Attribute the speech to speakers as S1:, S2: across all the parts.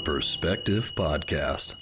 S1: Perspective Podcast.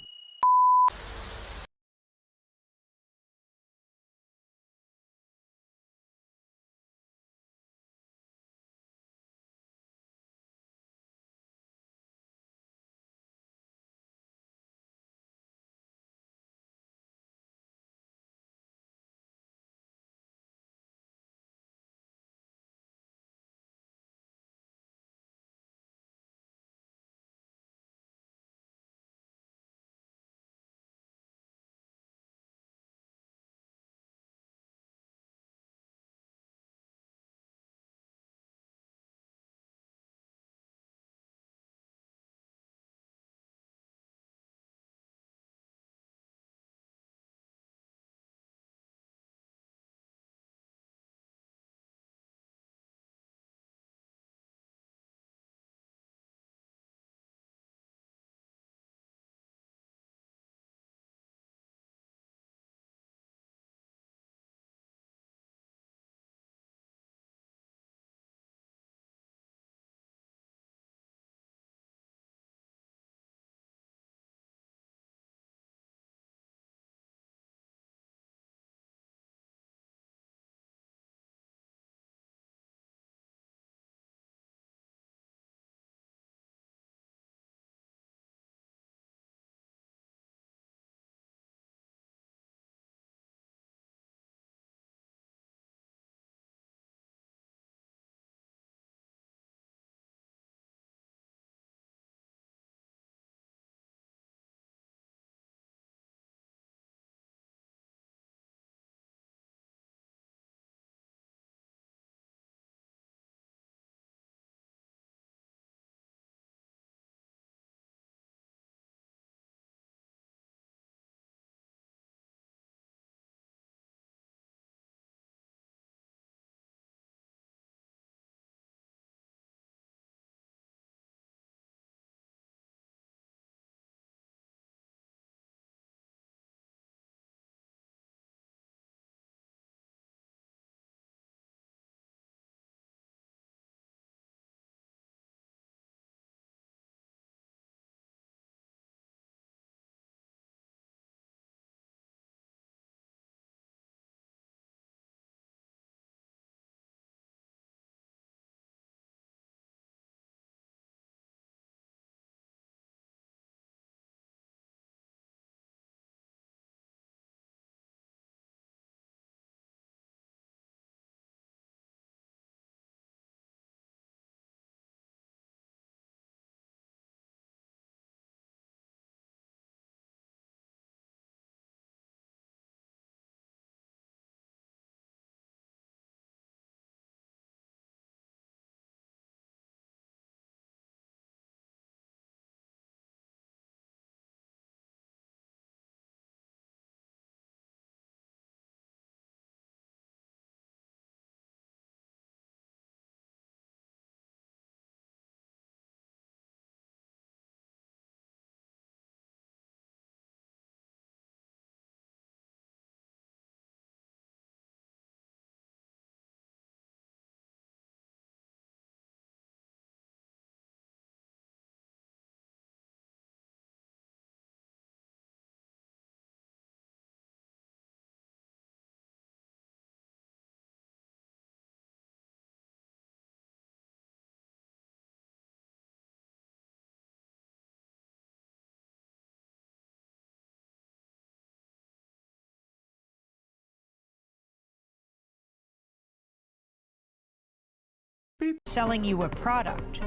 S2: Selling you a product.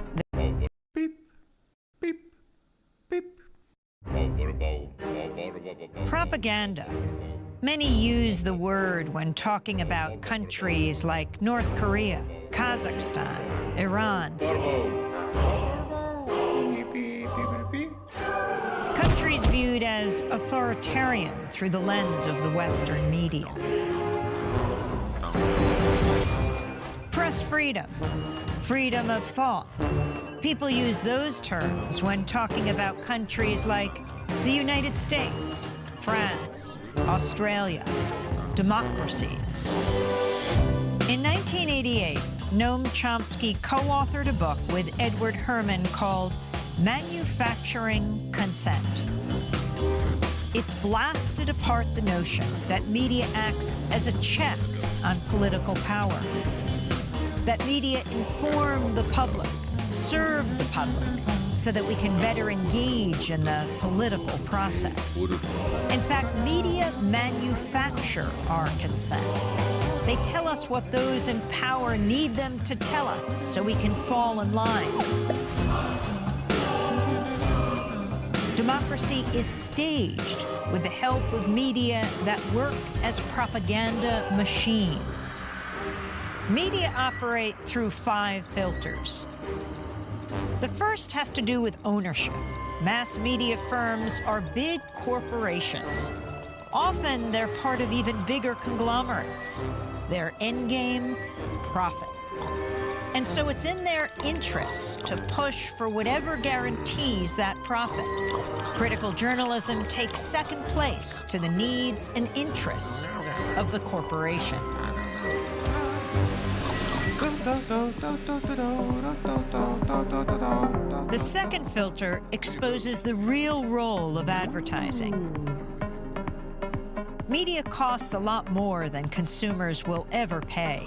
S3: Beep, beep, beep.
S2: Propaganda. Many use the word when talking about countries like North Korea, Kazakhstan, Iran. Countries viewed as authoritarian through the lens of the Western media. Press freedom, freedom of thought. People use those terms when talking about countries like the United States, France, Australia, democracies. In 1988, Noam Chomsky co-authored a book with Edward Herman called Manufacturing Consent. It blasted apart the notion that media acts as a check on political power, that media inform the public, serve the public, so that we can better engage in the political process. In fact, media manufacture our consent. They tell us what those in power need them to tell us so we can fall in line. Democracy is staged with the help of media that work as propaganda machines. Media operate through 5 filters. The first has to do with ownership. Mass media firms are big corporations. Often they're part of even bigger conglomerates. Their end game, profit. And so it's in their interests to push for whatever guarantees that profit. Critical journalism takes second place to the needs and interests of the corporation. The second filter exposes the real role of advertising. Media costs a lot more than consumers will ever pay.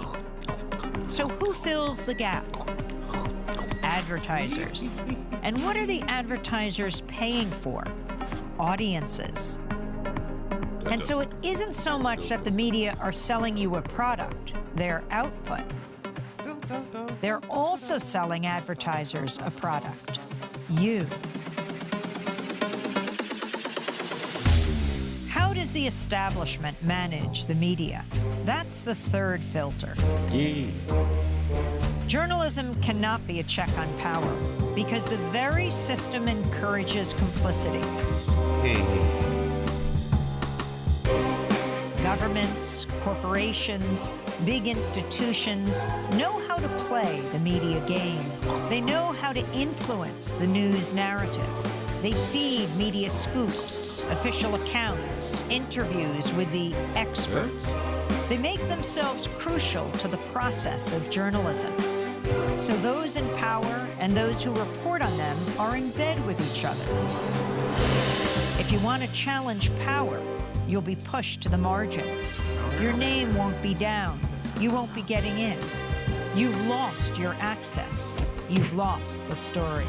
S2: So who fills the gap? Advertisers. And what are the advertisers paying for? Audiences. And so it isn't so much that the media are selling you a product, their output. They're also selling advertisers a product, you. How does the establishment manage the media? That's the third filter. Journalism cannot be a check on power because the very system encourages complicity. Governments, corporations, big institutions know how to play the media game. They know how to influence the news narrative. They feed media scoops, official accounts, interviews with the experts. They make themselves crucial to the process of journalism. So those in power and those who report on them are in bed with each other. If you want to challenge power, you'll be pushed to the margins. Your name won't be down. You won't be getting in. You've lost your access. You've lost the story.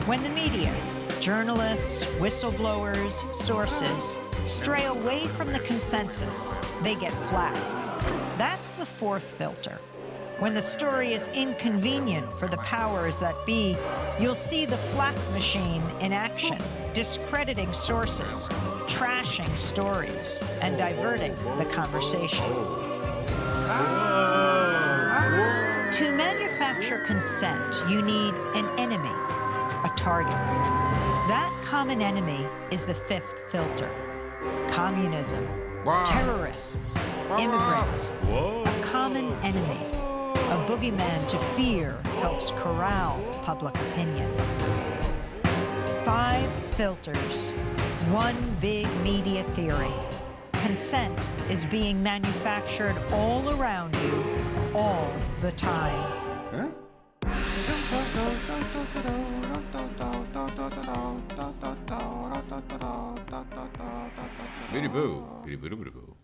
S2: When the media, journalists, whistleblowers, sources, stray away from the consensus, they get flat. That's the fourth filter. When the story is inconvenient for the powers that be, you'll see the flak machine in action, discrediting sources, trashing stories, and diverting the conversation. To manufacture consent, you need an enemy, a target. That common enemy is the fifth filter. Communism, terrorists, immigrants, a common enemy. A boogeyman to fear helps corral public opinion. 5 filters, one big media theory. Consent is being manufactured all around you, all the time.
S3: Bitty boo, bitty boo boo boo.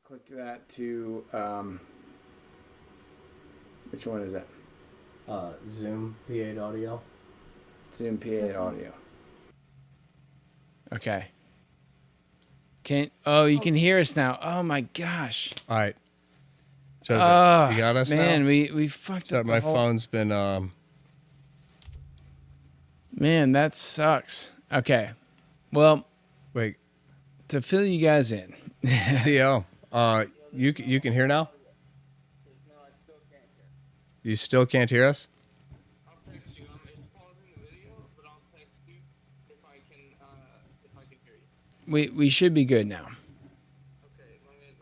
S4: Click that to, which one is that?
S5: Zoom P8 audio.
S4: Zoom P8 audio. Okay. You can hear us now. Oh my gosh.
S6: All right. Joseph, you got us
S4: man,
S6: now?
S4: we fucked up
S6: My phone's been
S4: Man, that sucks. Okay. Well,
S6: wait.
S4: To fill you guys in.
S6: TL. You can hear now?
S5: No, I still can't hear.
S6: You still can't hear us?
S5: I'll text you. It's pausing the video, but I'll text you if I can hear you.
S4: We should be good now.
S5: Okay, I'm gonna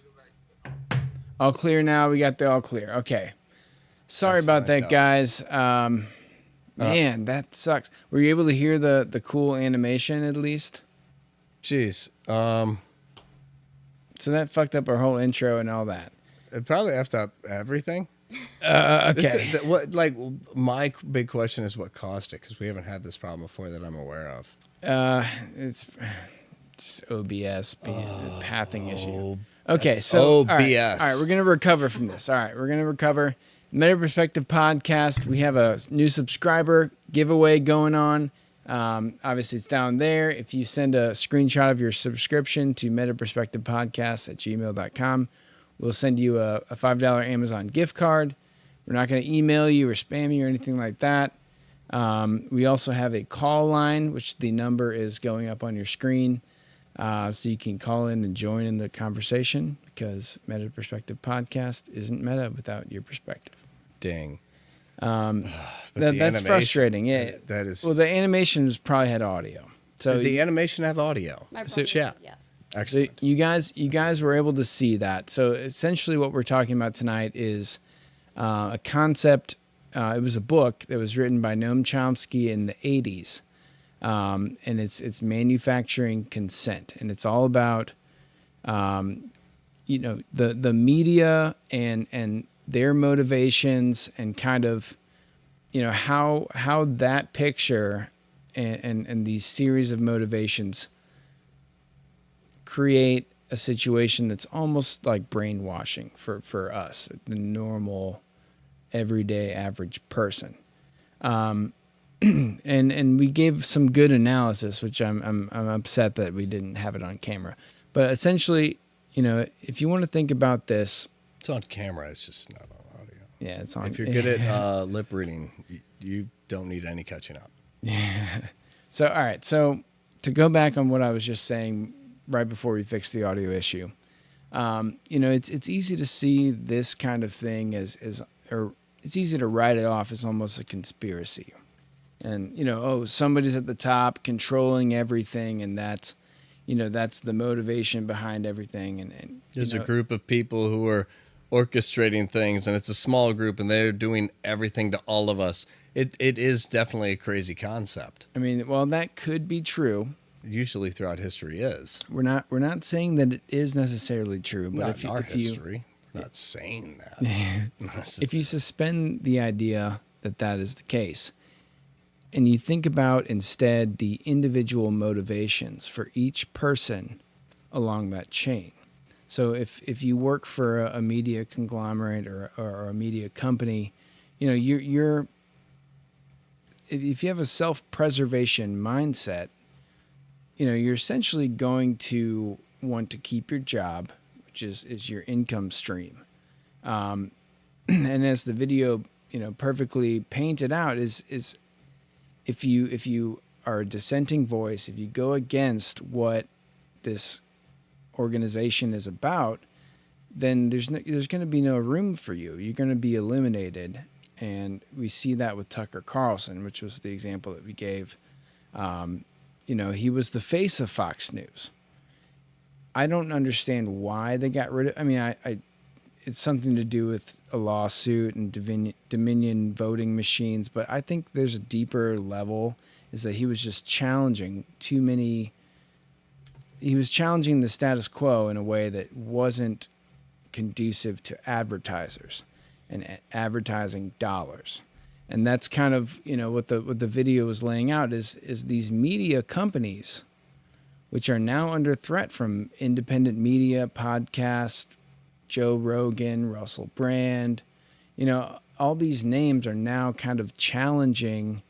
S5: go back to the...
S4: All clear now. We got the all clear. Okay. Sorry about that, guys. Man, that sucks. Were you able to hear the cool animation at least?
S6: Jeez.
S4: So that fucked up our whole intro and all that.
S6: It probably effed up everything.
S4: Okay.
S6: My big question is what caused it, because we haven't had this problem before that I'm aware of.
S4: It's just OBS being a pathing issue. Okay, so
S6: OBS.
S4: All right, we're gonna recover from this. All right, we're gonna recover. Meta Perspective Podcast. We have a new subscriber giveaway going on. Obviously, it's down there. If you send a screenshot of your subscription to metaperspectivepodcast@gmail.com, we'll send you a $5 Amazon gift card. We're not going to email you or spam you or anything like that. We also have a call line, which the number is going up on your screen. So you can call in and join in the conversation, because Meta Perspective Podcast isn't meta without your perspective.
S6: Dang.
S4: That's frustrating. Yeah,
S6: that is.
S4: Well, the animations probably had audio. So
S6: did the animation have audio?
S4: Chat.
S7: Yes.
S6: Excellent.
S4: So you guys were able to see that. So essentially, what we're talking about tonight is a concept. It was a book that was written by Noam Chomsky in the 80s, and it's manufacturing consent, and it's all about the media and their motivations, and kind of how that picture and these series of motivations create a situation that's almost like brainwashing for us, the normal, everyday, average person. And we gave some good analysis, which I'm upset that we didn't have it on camera. But essentially, if you want to think about this,
S6: it's on camera. It's just not on audio.
S4: Yeah, it's on.
S6: If you're good at lip reading, you don't need any catching up.
S4: Yeah. So, all right. So to go back on what I was just saying right before we fixed the audio issue, it's easy to see this kind of thing or it's easy to write it off as almost a conspiracy. And, somebody's at the top controlling everything, and that's the motivation behind everything. And
S6: there's a group of people who are orchestrating things, and it's a small group, and they're doing everything to all of us. It is definitely a crazy concept.
S4: I mean, well, that could be true.
S6: Usually throughout history is.
S4: We're not saying that it is necessarily true, but
S6: not in our history. We're not saying that.
S4: If you suspend the idea that is the case, and you think about instead the individual motivations for each person along that chain. So if you work for a media conglomerate or a media company, you're if you have a self-preservation mindset, you're essentially going to want to keep your job, which is your income stream. And as the video, perfectly painted out, is if you are a dissenting voice, if you go against what this organization is about, then there's going to be no room for you. You're going to be eliminated. And we see that with Tucker Carlson, which was the example that we gave. He was the face of Fox News. I don't understand why they got rid of. I mean, it's something to do with a lawsuit and Dominion voting machines, but I think there's a deeper level, is that he was just challenging he was challenging the status quo in a way that wasn't conducive to advertisers and advertising dollars. And that's kind of, what the video was laying out is these media companies which are now under threat from independent media, podcast, Joe Rogan, Russell Brand. All these names are now kind of challenging,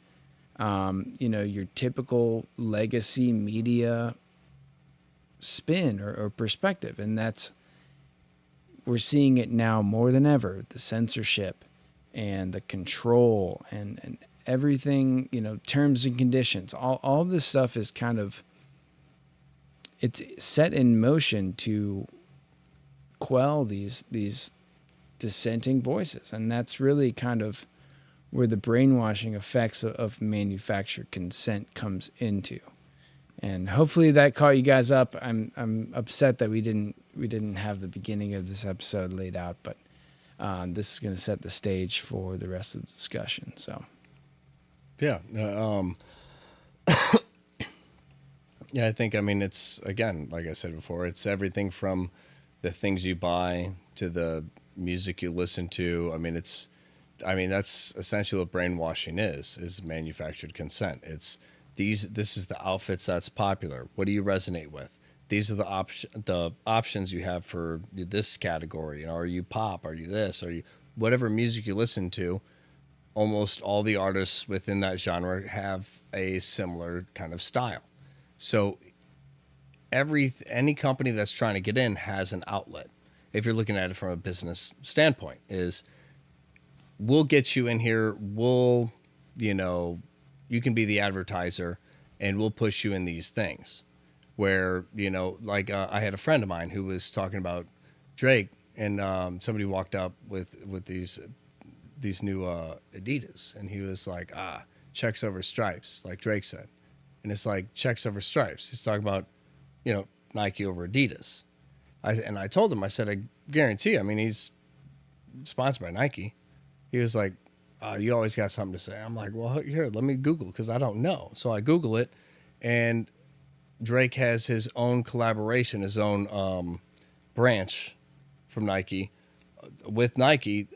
S4: your typical legacy media spin or perspective. And we're seeing it now more than ever, the censorship and the control and everything, terms and conditions, all this stuff is kind of, it's set in motion to quell these dissenting voices. And that's really kind of where the brainwashing effects of manufactured consent comes into. And hopefully that caught you guys up. I'm upset that we didn't have the beginning of this episode laid out, but this is going to set the stage for the rest of the discussion. So,
S6: yeah, yeah, I think, it's, again, like I said before, it's everything from the things you buy to the music you listen to. That's essentially what brainwashing is manufactured consent. It's this is the outfits that's popular. What do you resonate with? These are the options you have for this category. Are you pop? Are you this? Are you whatever music you listen to? Almost all the artists within that genre have a similar kind of style. So any company that's trying to get in has an outlet. If you're looking at it from a business standpoint, is we'll get you in here. You can be the advertiser and we'll push you in these things where, I had a friend of mine who was talking about Drake, and somebody walked up with these new Adidas, and he was like, checks over stripes, like Drake said. And it's like checks over stripes. He's talking about, Nike over Adidas. I told him, I said, I guarantee you, he's sponsored by Nike. He was like, you always got something to say. I'm like, well, here, let me Google, because I don't know. So I Google it, and Drake has his own collaboration, his own branch from Nike, with Nike,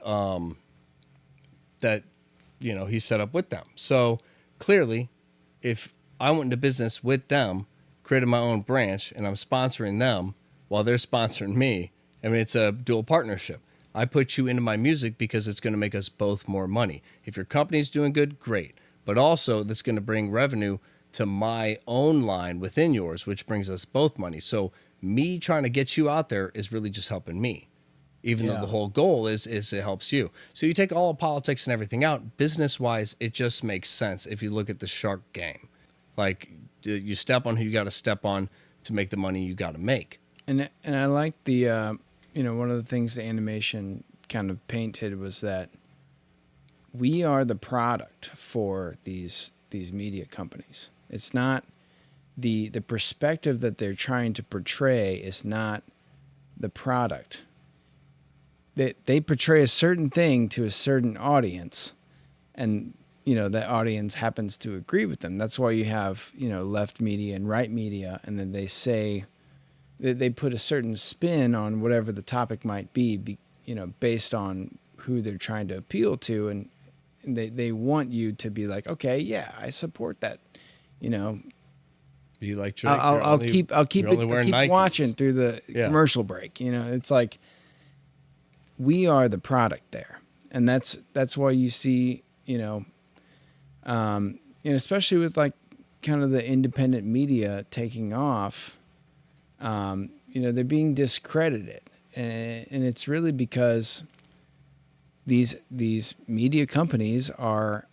S6: that, he set up with them. So clearly, if I went into business with them, created my own branch, and I'm sponsoring them while they're sponsoring me, it's a dual partnership. I put you into my music because it's going to make us both more money. If your company's doing good, great. But also, that's going to bring revenue to my own line within yours, which brings us both money. So me trying to get you out there is really just helping me, even though the whole goal is it helps you. So you take all of politics and everything out, business-wise, it just makes sense if you look at the shark game. Like, you step on who you got to step on to make the money you got to make.
S4: And I like the... one of the things the animation kind of painted was that we are the product for these media companies. It's not the perspective that they're trying to portray is not the product. They portray a certain thing to a certain audience, and that audience happens to agree with them. That's why you have left media and right media, and then they say they put a certain spin on whatever the topic might be, based on who they're trying to appeal to. And they want you to be like, okay, yeah, I support that.
S6: Be like Drake.
S4: I'll keep watching through the commercial break. It's like we are the product there. And that's why you see, especially with like kind of the independent media taking off, they're being discredited, and it's really because these media companies are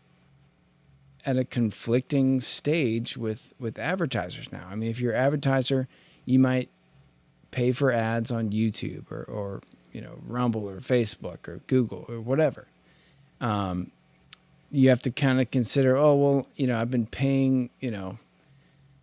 S4: at a conflicting stage with advertisers now. If you're an advertiser, you might pay for ads on YouTube or Rumble or Facebook or Google or whatever. You have to kind of consider, I've been paying,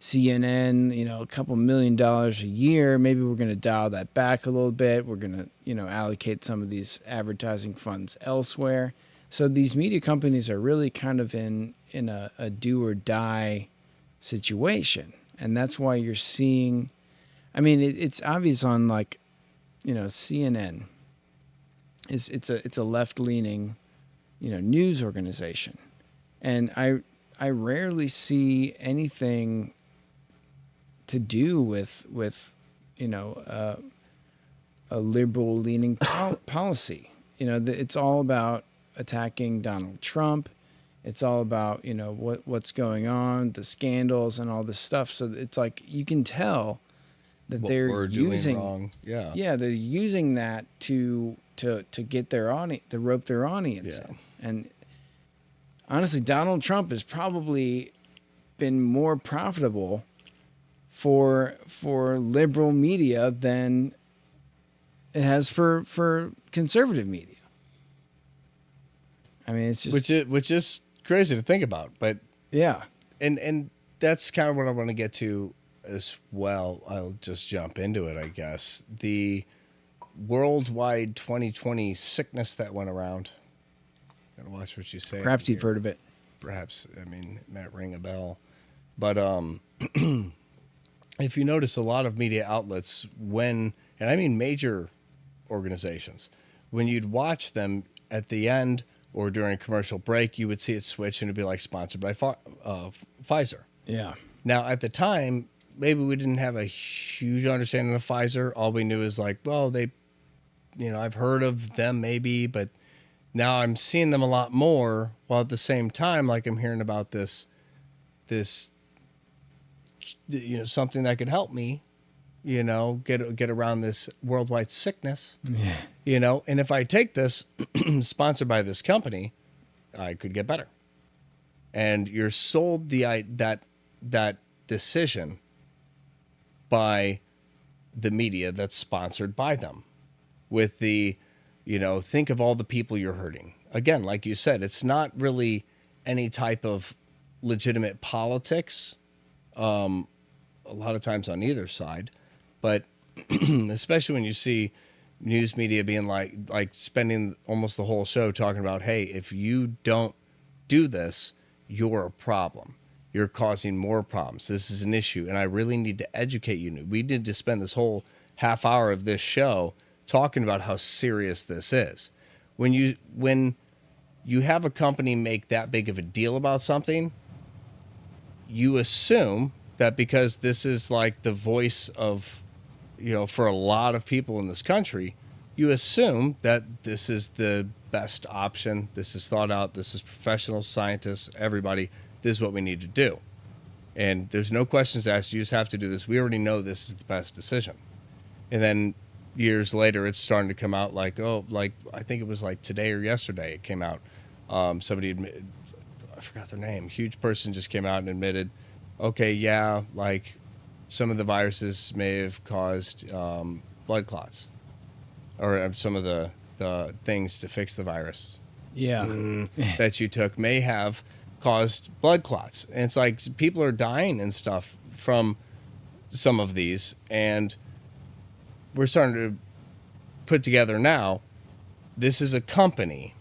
S4: CNN, a couple $1 million a year. Maybe we're going to dial that back a little bit. We're going to, allocate some of these advertising funds elsewhere. So these media companies are really kind of in a do or die situation. And that's why you're seeing, it's obvious on CNN. It's a left-leaning, news organization. And I rarely see anything to do with a liberal leaning policy. It's all about attacking Donald Trump. It's all about what's going on, the scandals and all this stuff. So it's like you can tell that
S6: What
S4: they're
S6: we're doing
S4: using
S6: wrong. Yeah.
S4: yeah, they're using that to get their audience, to rope their audience
S6: Yeah.
S4: in. And honestly, Donald Trump has probably been more profitable for liberal media than it has for conservative media. I mean, it's just
S6: Which is crazy to think about, but
S4: yeah.
S6: and that's kind of what I want to get to as well. I'll just jump into it, I guess. The worldwide 2020 sickness that went around. Gotta watch what you say.
S4: Perhaps you've heard of it.
S6: Perhaps, I mean, it might ring a bell. But if you notice, a lot of media outlets, and I mean major organizations, when you'd watch them at the end or during a commercial break, you would see it switch and it'd be like sponsored by Pfizer.
S4: Yeah.
S6: Now, at the time, maybe we didn't have a huge understanding of Pfizer. All we knew is like, well, I've heard of them maybe, but now I'm seeing them a lot more. While at the same time, like I'm hearing about this, something that could help me, get around this worldwide sickness.
S4: Yeah.
S6: And if I take this sponsored by this company, I could get better. And you're sold that decision by the media that's sponsored by them with the, think of all the people you're hurting. Again, like you said, it's not really any type of legitimate politics, a lot of times on either side, but especially when you see news media being like spending almost the whole show talking about, hey, if you don't do this, you're a problem. You're causing more problems. This is an issue, and I really need to educate you. We need to spend this whole half hour of this show talking about how serious this is. When you have a company make that big of a deal about something, you assume that because this is like the voice of, for a lot of people in this country, you assume that this is the best option. This is thought out. This is professional scientists, everybody. This is what we need to do. And there's no questions asked. You just have to do this. We already know this is the best decision. And then years later, it's starting to come out like, I think it was like today or yesterday it came out. Somebody admitted, I forgot their name. Huge person just came out and admitted, okay, yeah, like some of the viruses may have caused blood clots, or some of the things to fix the virus
S4: Yeah.
S6: that you took may have caused blood clots. And it's like people are dying and stuff from some of these, and we're starting to put together now, this is a company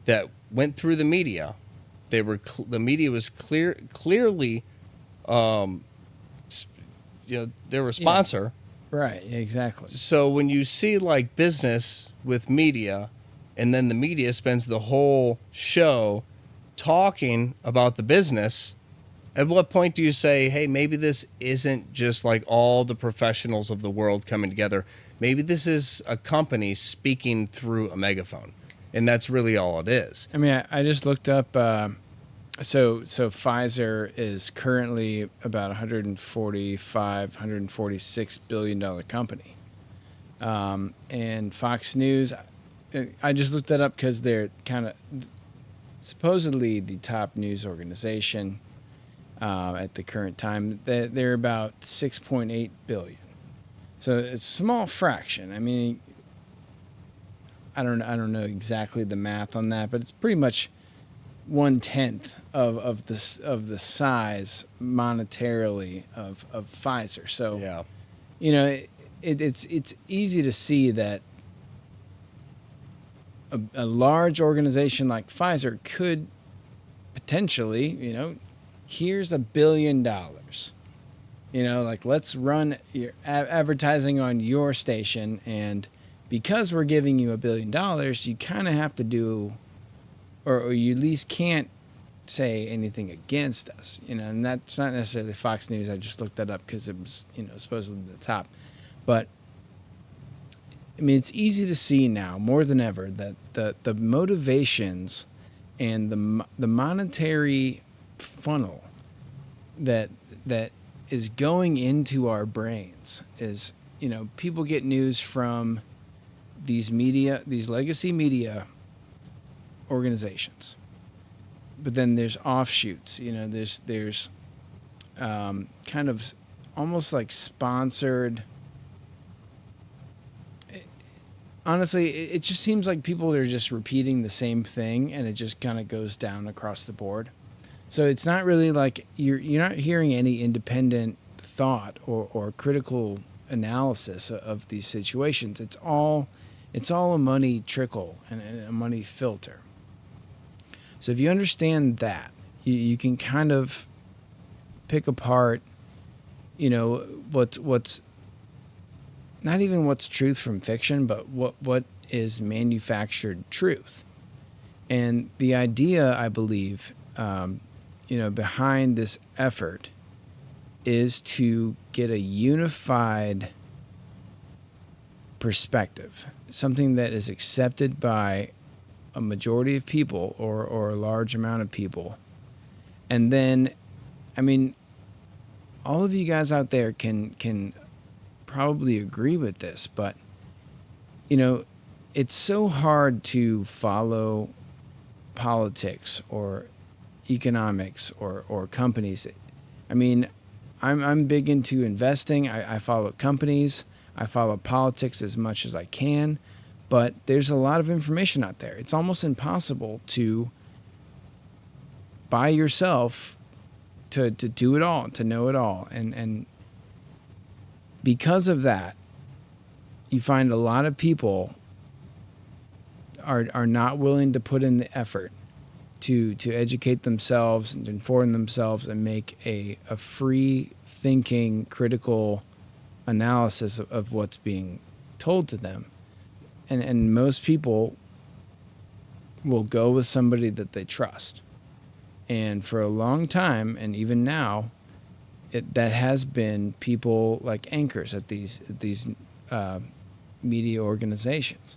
S6: that went through the media. The media was clearly they were a sponsor.
S4: Right. Exactly.
S6: So when you see like business with media, and then the media spends the whole show talking about the business, at what point do you say, hey, maybe this isn't just like all the professionals of the world coming together? Maybe this is a company speaking through a megaphone, and that's really all it is.
S4: I mean, I just looked up. So Pfizer is currently about 146 billion dollar company, and Fox News. I just looked that up because they're kind of supposedly the top news organization at the current time. They're about 6.8 billion. So it's a small fraction. I mean, I don't know exactly the math on that, but it's pretty much 1/10 of the size monetarily of Pfizer. So
S6: Yeah.
S4: it's easy to see that a large organization like Pfizer could potentially, here's $1 billion. Like let's run your advertising on your station, and because we're giving you $1 billion, you kind of have to do, or you at least can't say anything against us, and that's not necessarily Fox News. I just looked that up because it was, supposedly the top. But I mean, it's easy to see now more than ever that the motivations and the monetary funnel that is going into our brains is, people get news from these legacy media organizations, but then there's offshoots. There's kind of almost like sponsored. Honestly, it just seems like people are just repeating the same thing, and it just kind of goes down across the board. So it's not really like you're not hearing any independent thought or critical analysis of these situations. It's all a money trickle and a money filter. So if you understand that, you can kind of pick apart, what's not even what's truth from fiction, but what is manufactured truth. And the idea, I believe, behind this effort is to get a unified perspective, something that is accepted by a majority of people or a large amount of people. And then, I mean, all of you guys out there can probably agree with this, but it's so hard to follow politics or economics or companies. I mean, I'm big into investing. I follow companies. I follow politics as much as I can, but there's a lot of information out there. It's almost impossible to, by yourself, to do it all, to know it all. And because of that, you find a lot of people are not willing to put in the effort to educate themselves and inform themselves and make a free thinking, critical analysis of what's being told to them. And most people will go with somebody that they trust. And for a long time, and even now, that has been people like anchors at these media organizations.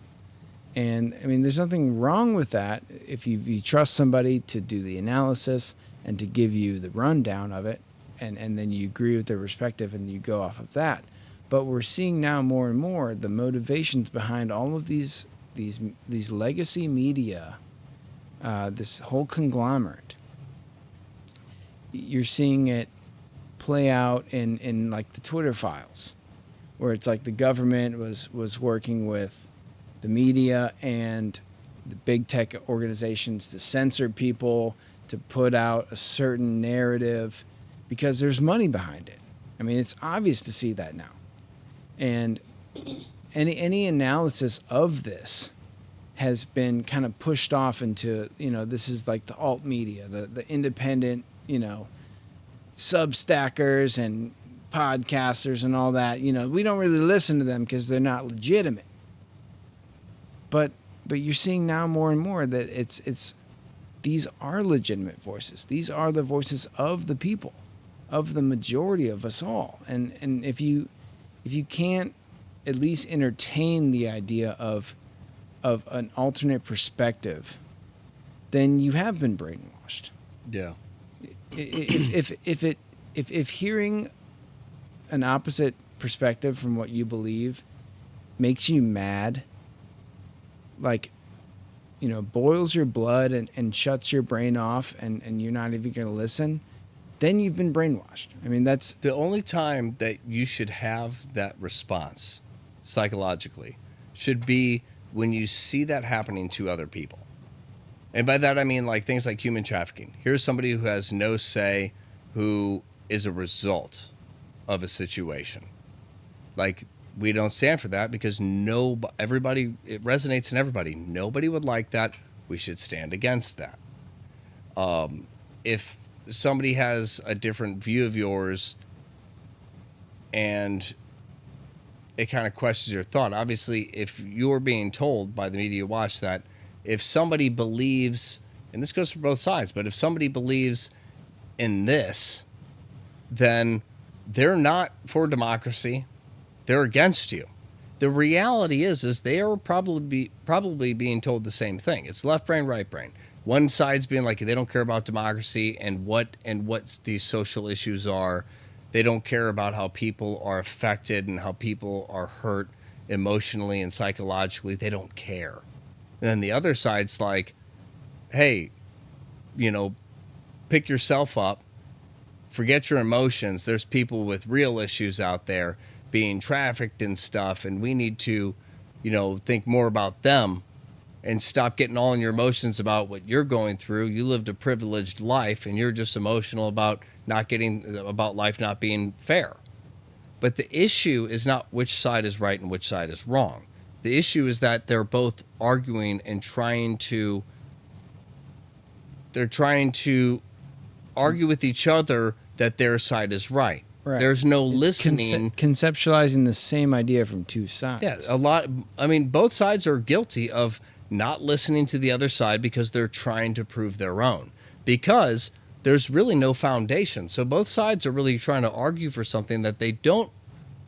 S4: And I mean, there's nothing wrong with that if you trust somebody to do the analysis and to give you the rundown of it, and then you agree with their perspective and you go off of that. But we're seeing now more and more the motivations behind all of these legacy media, this whole conglomerate. You're seeing it play out in like the Twitter files, where it's like the government was working with the media and the big tech organizations to censor people, to put out a certain narrative, because there's money behind it. I mean, it's obvious to see that now. And any analysis of this has been kind of pushed off into, this is like the alt media, the independent, substackers and podcasters and all that. We don't really listen to them because they're not legitimate. But you're seeing now more and more that it's these are legitimate voices. These are the voices of the people, of the majority of us all. And if you can't at least entertain the idea of an alternate perspective, then you have been brainwashed.
S6: Yeah.
S4: If hearing an opposite perspective from what you believe makes you mad, like, boils your blood and shuts your brain off, and you're not even going to listen, then you've been brainwashed. I mean, that's
S6: the only time that you should have that response psychologically should be when you see that happening to other people. And by that, I mean like things like human trafficking. Here's somebody who has no say, who is a result of a situation. Like, we don't stand for that because everybody, it resonates in everybody. Nobody would like that. We should stand against that. If somebody has a different view of yours and it kind of questions your thought, obviously, if you're being told by the media you watch that if somebody believes and this goes for both sides, but if somebody believes in this, then they're not for democracy. They're against you. The reality is they are probably being told the same thing. It's left brain, right brain. One side's being like they don't care about democracy and what these social issues are. They don't care about how people are affected and how people are hurt emotionally and psychologically. They don't care. And then the other side's like, hey, pick yourself up, forget your emotions. There's people with real issues out there being trafficked and stuff, and we need to, think more about them and stop getting all in your emotions about what you're going through. You lived a privileged life, and you're just emotional about life not being fair. But the issue is not which side is right and which side is wrong. The issue is that they're both arguing and trying to argue with each other that their side is right.
S4: Right.
S6: There's no listening.
S4: Conceptualizing the same idea from two sides.
S6: Yeah, both sides are guilty of not listening to the other side because they're trying to prove their own. Because there's really no foundation. So both sides are really trying to argue for something that they don't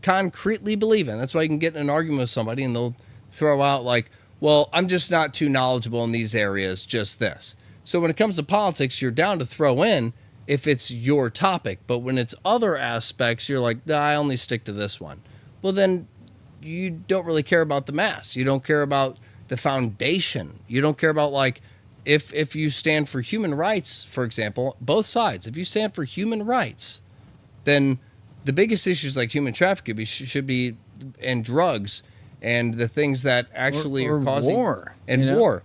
S6: concretely believe in. That's why you can get in an argument with somebody and they'll throw out like, well, I'm just not too knowledgeable in these areas, just this. So when it comes to politics, you're down to throw in if it's your topic. But when it's other aspects, you're like, nah, I only stick to this one. Well, then you don't really care about the mass. You don't care about the foundation. You don't care about, like, if you stand for human rights, for example, both sides, if you stand for human rights, then the biggest issues like human trafficking should be, and drugs, and the things that actually
S4: or
S6: are causing
S4: war.
S6: And war.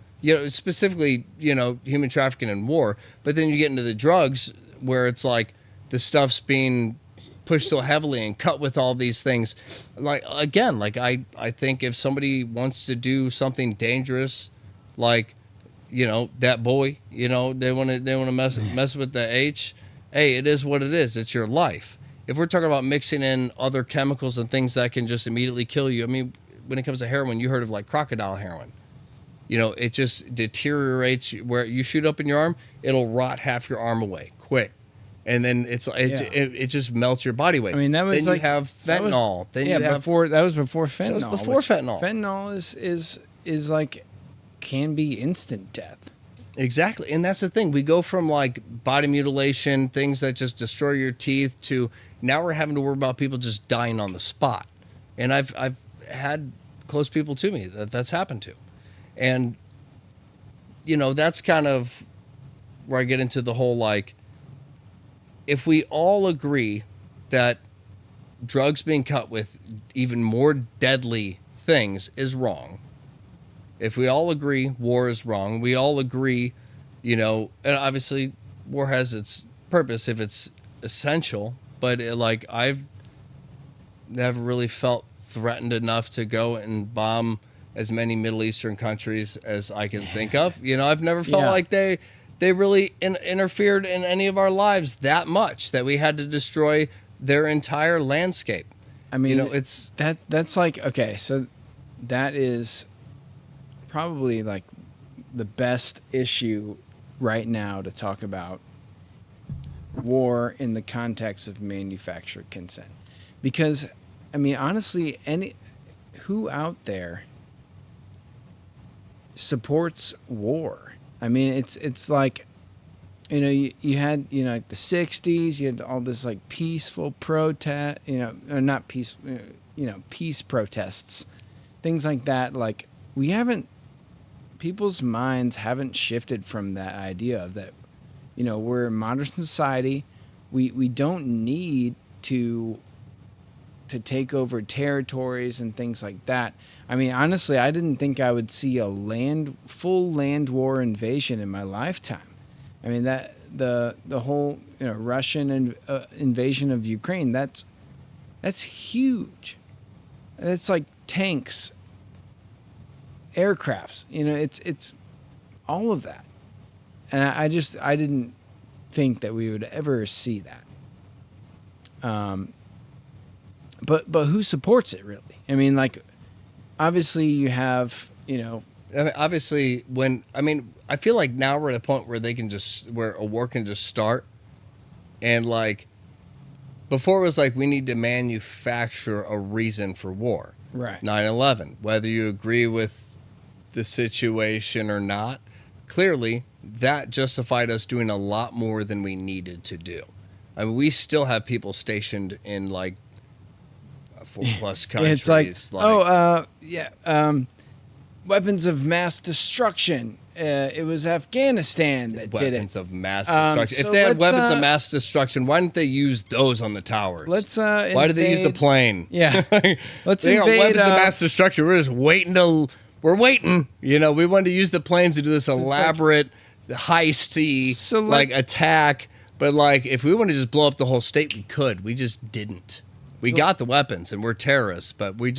S6: Specifically, human trafficking and war. But then you get into the drugs where it's like the stuff's being pushed so heavily and cut with all these things. Like, again, like I think if somebody wants to do something dangerous, like, that boy, they want to mess with the H. Hey, it is what it is. It's your life. If we're talking about mixing in other chemicals and things that can just immediately kill you, I mean, when it comes to heroin, you heard of like crocodile heroin. It just deteriorates. Where you shoot up in your arm, it'll rot half your arm away quick, and then it just melts your body weight.
S4: I mean, that was
S6: then
S4: like
S6: you have fentanyl.
S4: That was before fentanyl.
S6: That was before fentanyl.
S4: Fentanyl is like can be instant death.
S6: Exactly, and that's the thing. We go from like body mutilation, things that just destroy your teeth, to now we're having to worry about people just dying on the spot. And I've had close people to me that's happened to. And, that's kind of where I get into the whole, like, if we all agree that drugs being cut with even more deadly things is wrong, if we all agree war is wrong, we all agree, and obviously war has its purpose if it's essential, but I've never really felt threatened enough to go and bomb as many Middle Eastern countries as I can think of. I've never felt like they really interfered in any of our lives that much that we had to destroy their entire landscape. I mean, it's
S4: that's like, okay, so that is probably like the best issue right now to talk about war in the context of manufactured consent. Because, I mean, honestly, who out there supports war? I mean, it's like, you had, like the 60s, you had all this like peaceful protest, not peace, peace protests, things like that. Like, people's minds haven't shifted from that idea of that, we're a modern society. We don't need to take over territories and things like that. I mean, honestly, I didn't think I would see a full land war invasion in my lifetime. I mean, that the whole Russian invasion of Ukraine, that's huge. It's like tanks, aircrafts. It's all of that, and I didn't think that we would ever see that. But who supports it really? I mean, like, obviously you have,
S6: I mean, obviously, I feel like now we're at a point where where a war can just start, and like, before it was like we need to manufacture a reason for war.
S4: Right.
S6: 9/11, whether you agree with the situation or not, clearly that justified us doing a lot more than we needed to do. I mean, we still have people stationed in like 4+ countries.
S4: It's weapons of mass destruction. It was Afghanistan that did it.
S6: Weapons of mass destruction.
S4: So
S6: If they had
S4: let's,
S6: weapons of mass destruction, why didn't they use those on the towers? Why did they use a plane?
S4: Yeah. Let's
S6: They got
S4: invade.
S6: weapons of mass destruction. We're just waiting we're waiting. You know, we wanted to use the planes to do this elaborate heisty attack. But like, if we wanted to just blow up the whole state, we could. We just didn't. We got the weapons and we're terrorists, but we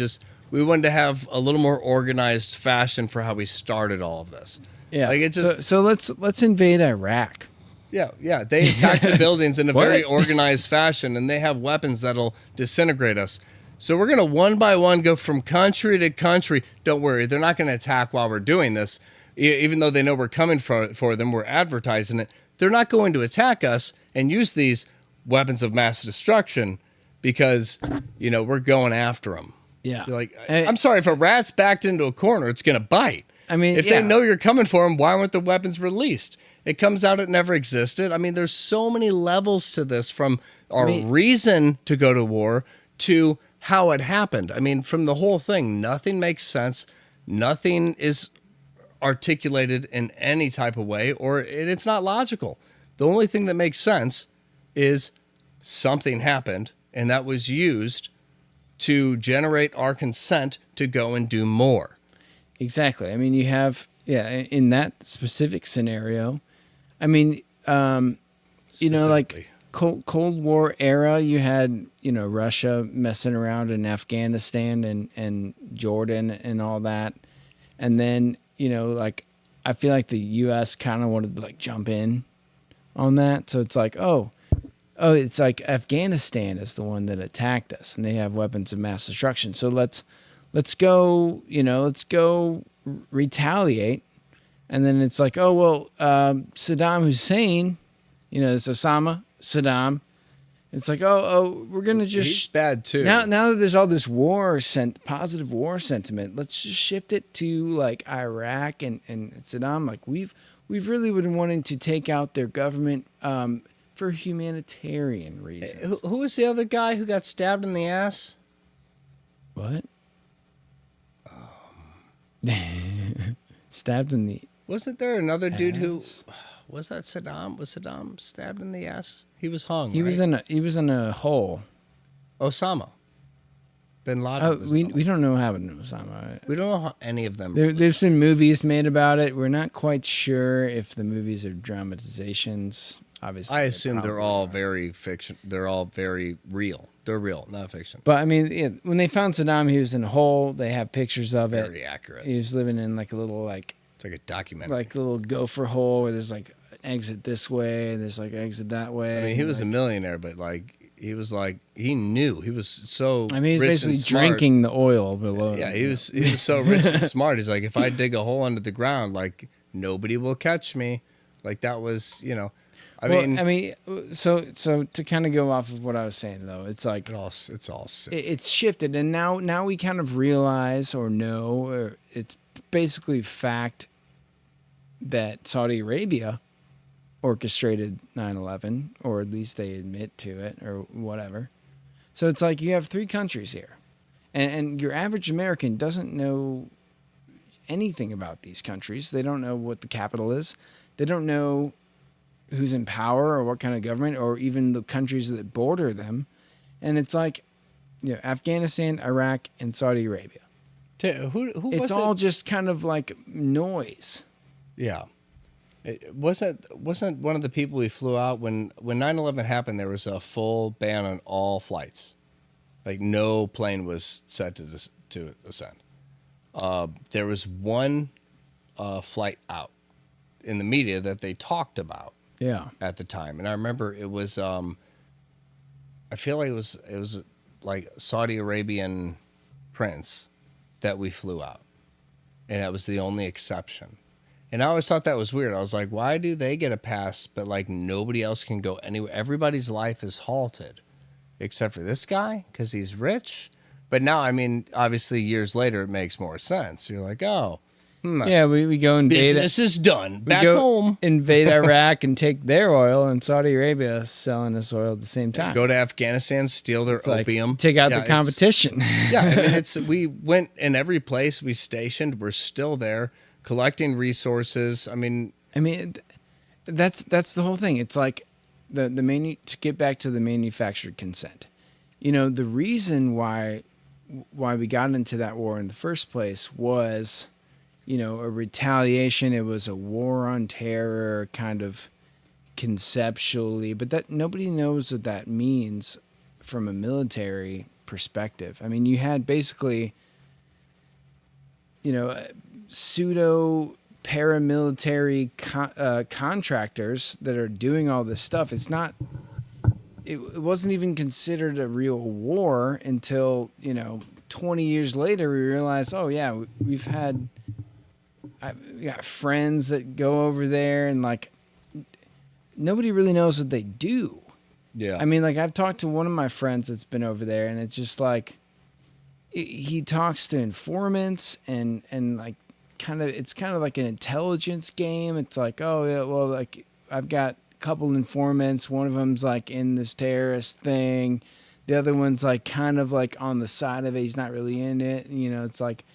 S6: wanted to have a little more organized fashion for how we started all of this.
S4: Yeah.
S6: Like, it just
S4: so let's invade Iraq.
S6: Yeah. They attack the buildings in a very organized fashion, and they have weapons that'll disintegrate us. So we're gonna one by one go from country to country. Don't worry, they're not gonna attack while we're doing this, even though they know we're coming for them. We're advertising it. They're not going to attack us and use these weapons of mass destruction because we're going after them.
S4: Yeah.
S6: You're like, I'm sorry, if a rat's backed into a corner, it's gonna bite.
S4: I mean,
S6: if they know you're coming for them, why weren't the weapons released? It comes out it never existed. I mean, there's so many levels to this, from our reason to go to war to how it happened. I mean, from the whole thing, nothing makes sense. Nothing is articulated in any type of way, or it's not logical. The only thing that makes sense is something happened, and that was used to generate our consent to go and do more.
S4: Exactly. I mean, you have, in that specific scenario, I mean, like Cold War era, you had, Russia messing around in Afghanistan and Jordan and all that. And then, I feel like the U.S. kind of wanted to jump in on that. So it's like, it's like Afghanistan is the one that attacked us and they have weapons of mass destruction. So let's go retaliate. And then it's like, Saddam Hussein, it's Saddam. It's like, we're going to just...
S6: He's bad too.
S4: Now that there's all this positive war sentiment, let's just shift it to Iraq and Saddam. We've really been wanting to take out their government for humanitarian reasons.
S6: Who was the other guy who got stabbed in the ass?
S4: What? Stabbed in the...
S6: Wasn't there another dude who...
S4: ass?
S6: Was that Saddam? Was Saddam stabbed in the ass? He was hung,
S4: He
S6: right?
S4: was in a hole.
S6: Osama. Bin Laden.
S4: We don't know what happened to Osama.
S6: We don't know how any of them...
S4: There's been movies made about it. We're not quite sure if the movies are dramatizations. Obviously,
S6: I assume they're all very fiction. They're all very real. They're real, not fiction.
S4: But I mean, when they found Saddam, he was in a hole. They have pictures of it.
S6: Very accurate.
S4: He was living in a little
S6: It's like a documentary.
S4: a little gopher hole where there's exit this way, and there's exit that way.
S6: I mean, he was a millionaire, but he was he knew. He was so.
S4: I mean, he's
S6: rich
S4: basically
S6: and smart.
S4: drinking the oil below.
S6: Yeah, he was so rich and smart. He's like, if I dig a hole under the ground, nobody will catch me. That was,
S4: so to kind of go off of what I was saying though, it's
S6: it's all sick.
S4: it's shifted, and now we kind of realize or know, or it's basically fact that Saudi Arabia orchestrated 9/11, or at least they admit to it, or whatever. So it's you have three countries here, and your average American doesn't know anything about these countries. They don't know what the capital is. They don't know who's in power or what kind of government, or even the countries that border them. And it's Afghanistan, Iraq, and Saudi Arabia.
S6: Who
S4: It's
S6: was
S4: all
S6: it?
S4: just kind of noise.
S6: Yeah. It wasn't one of the people we flew out when 9/11 happened. There was a full ban on all flights. No plane was set to ascend. There was one flight out in the media that they talked about.
S4: Yeah.
S6: At the time, and I remember it was. I feel like it was Saudi Arabian prince that we flew out, and that was the only exception. And I always thought that was weird. I was like, why do they get a pass, but like nobody else can go anywhere? Everybody's life is halted except for this guy because he's rich. But now, I mean, obviously years later, it makes more sense. You're like, oh,
S4: Yeah, we go invade
S6: business is done.
S4: we
S6: Back
S4: go
S6: home.
S4: invade Iraq and take their oil, and Saudi Arabia is selling us oil at the same time.
S6: Go to Afghanistan, steal their
S4: It's like,
S6: opium.
S4: take out
S6: Yeah,
S4: the
S6: it's-
S4: competition.
S6: Yeah, I mean, we went in every place we stationed. We're still there collecting resources. I mean,
S4: That's the whole thing. It's like to get back to the manufactured consent. You know, the reason why we got into that war in the first place was, you know, a retaliation. It was a war on terror, kind of conceptually, but that nobody knows what that means from a military perspective. I mean, you had basically, you know, pseudo paramilitary contractors that are doing all this stuff. It wasn't even considered a real war until, you know, 20 years later we realized, oh yeah, we got friends that go over there, and like nobody really knows what they do.
S6: yeah.
S4: I mean, like I've talked to one of my friends that's been over there, and it's just like he talks to informants and like it's kind of like an intelligence game. It's like, oh yeah, well, like I've got a couple informants. One of them's like in this terrorist thing. The other one's like kind of like on the side of it. He's not really in it. You know, it's like,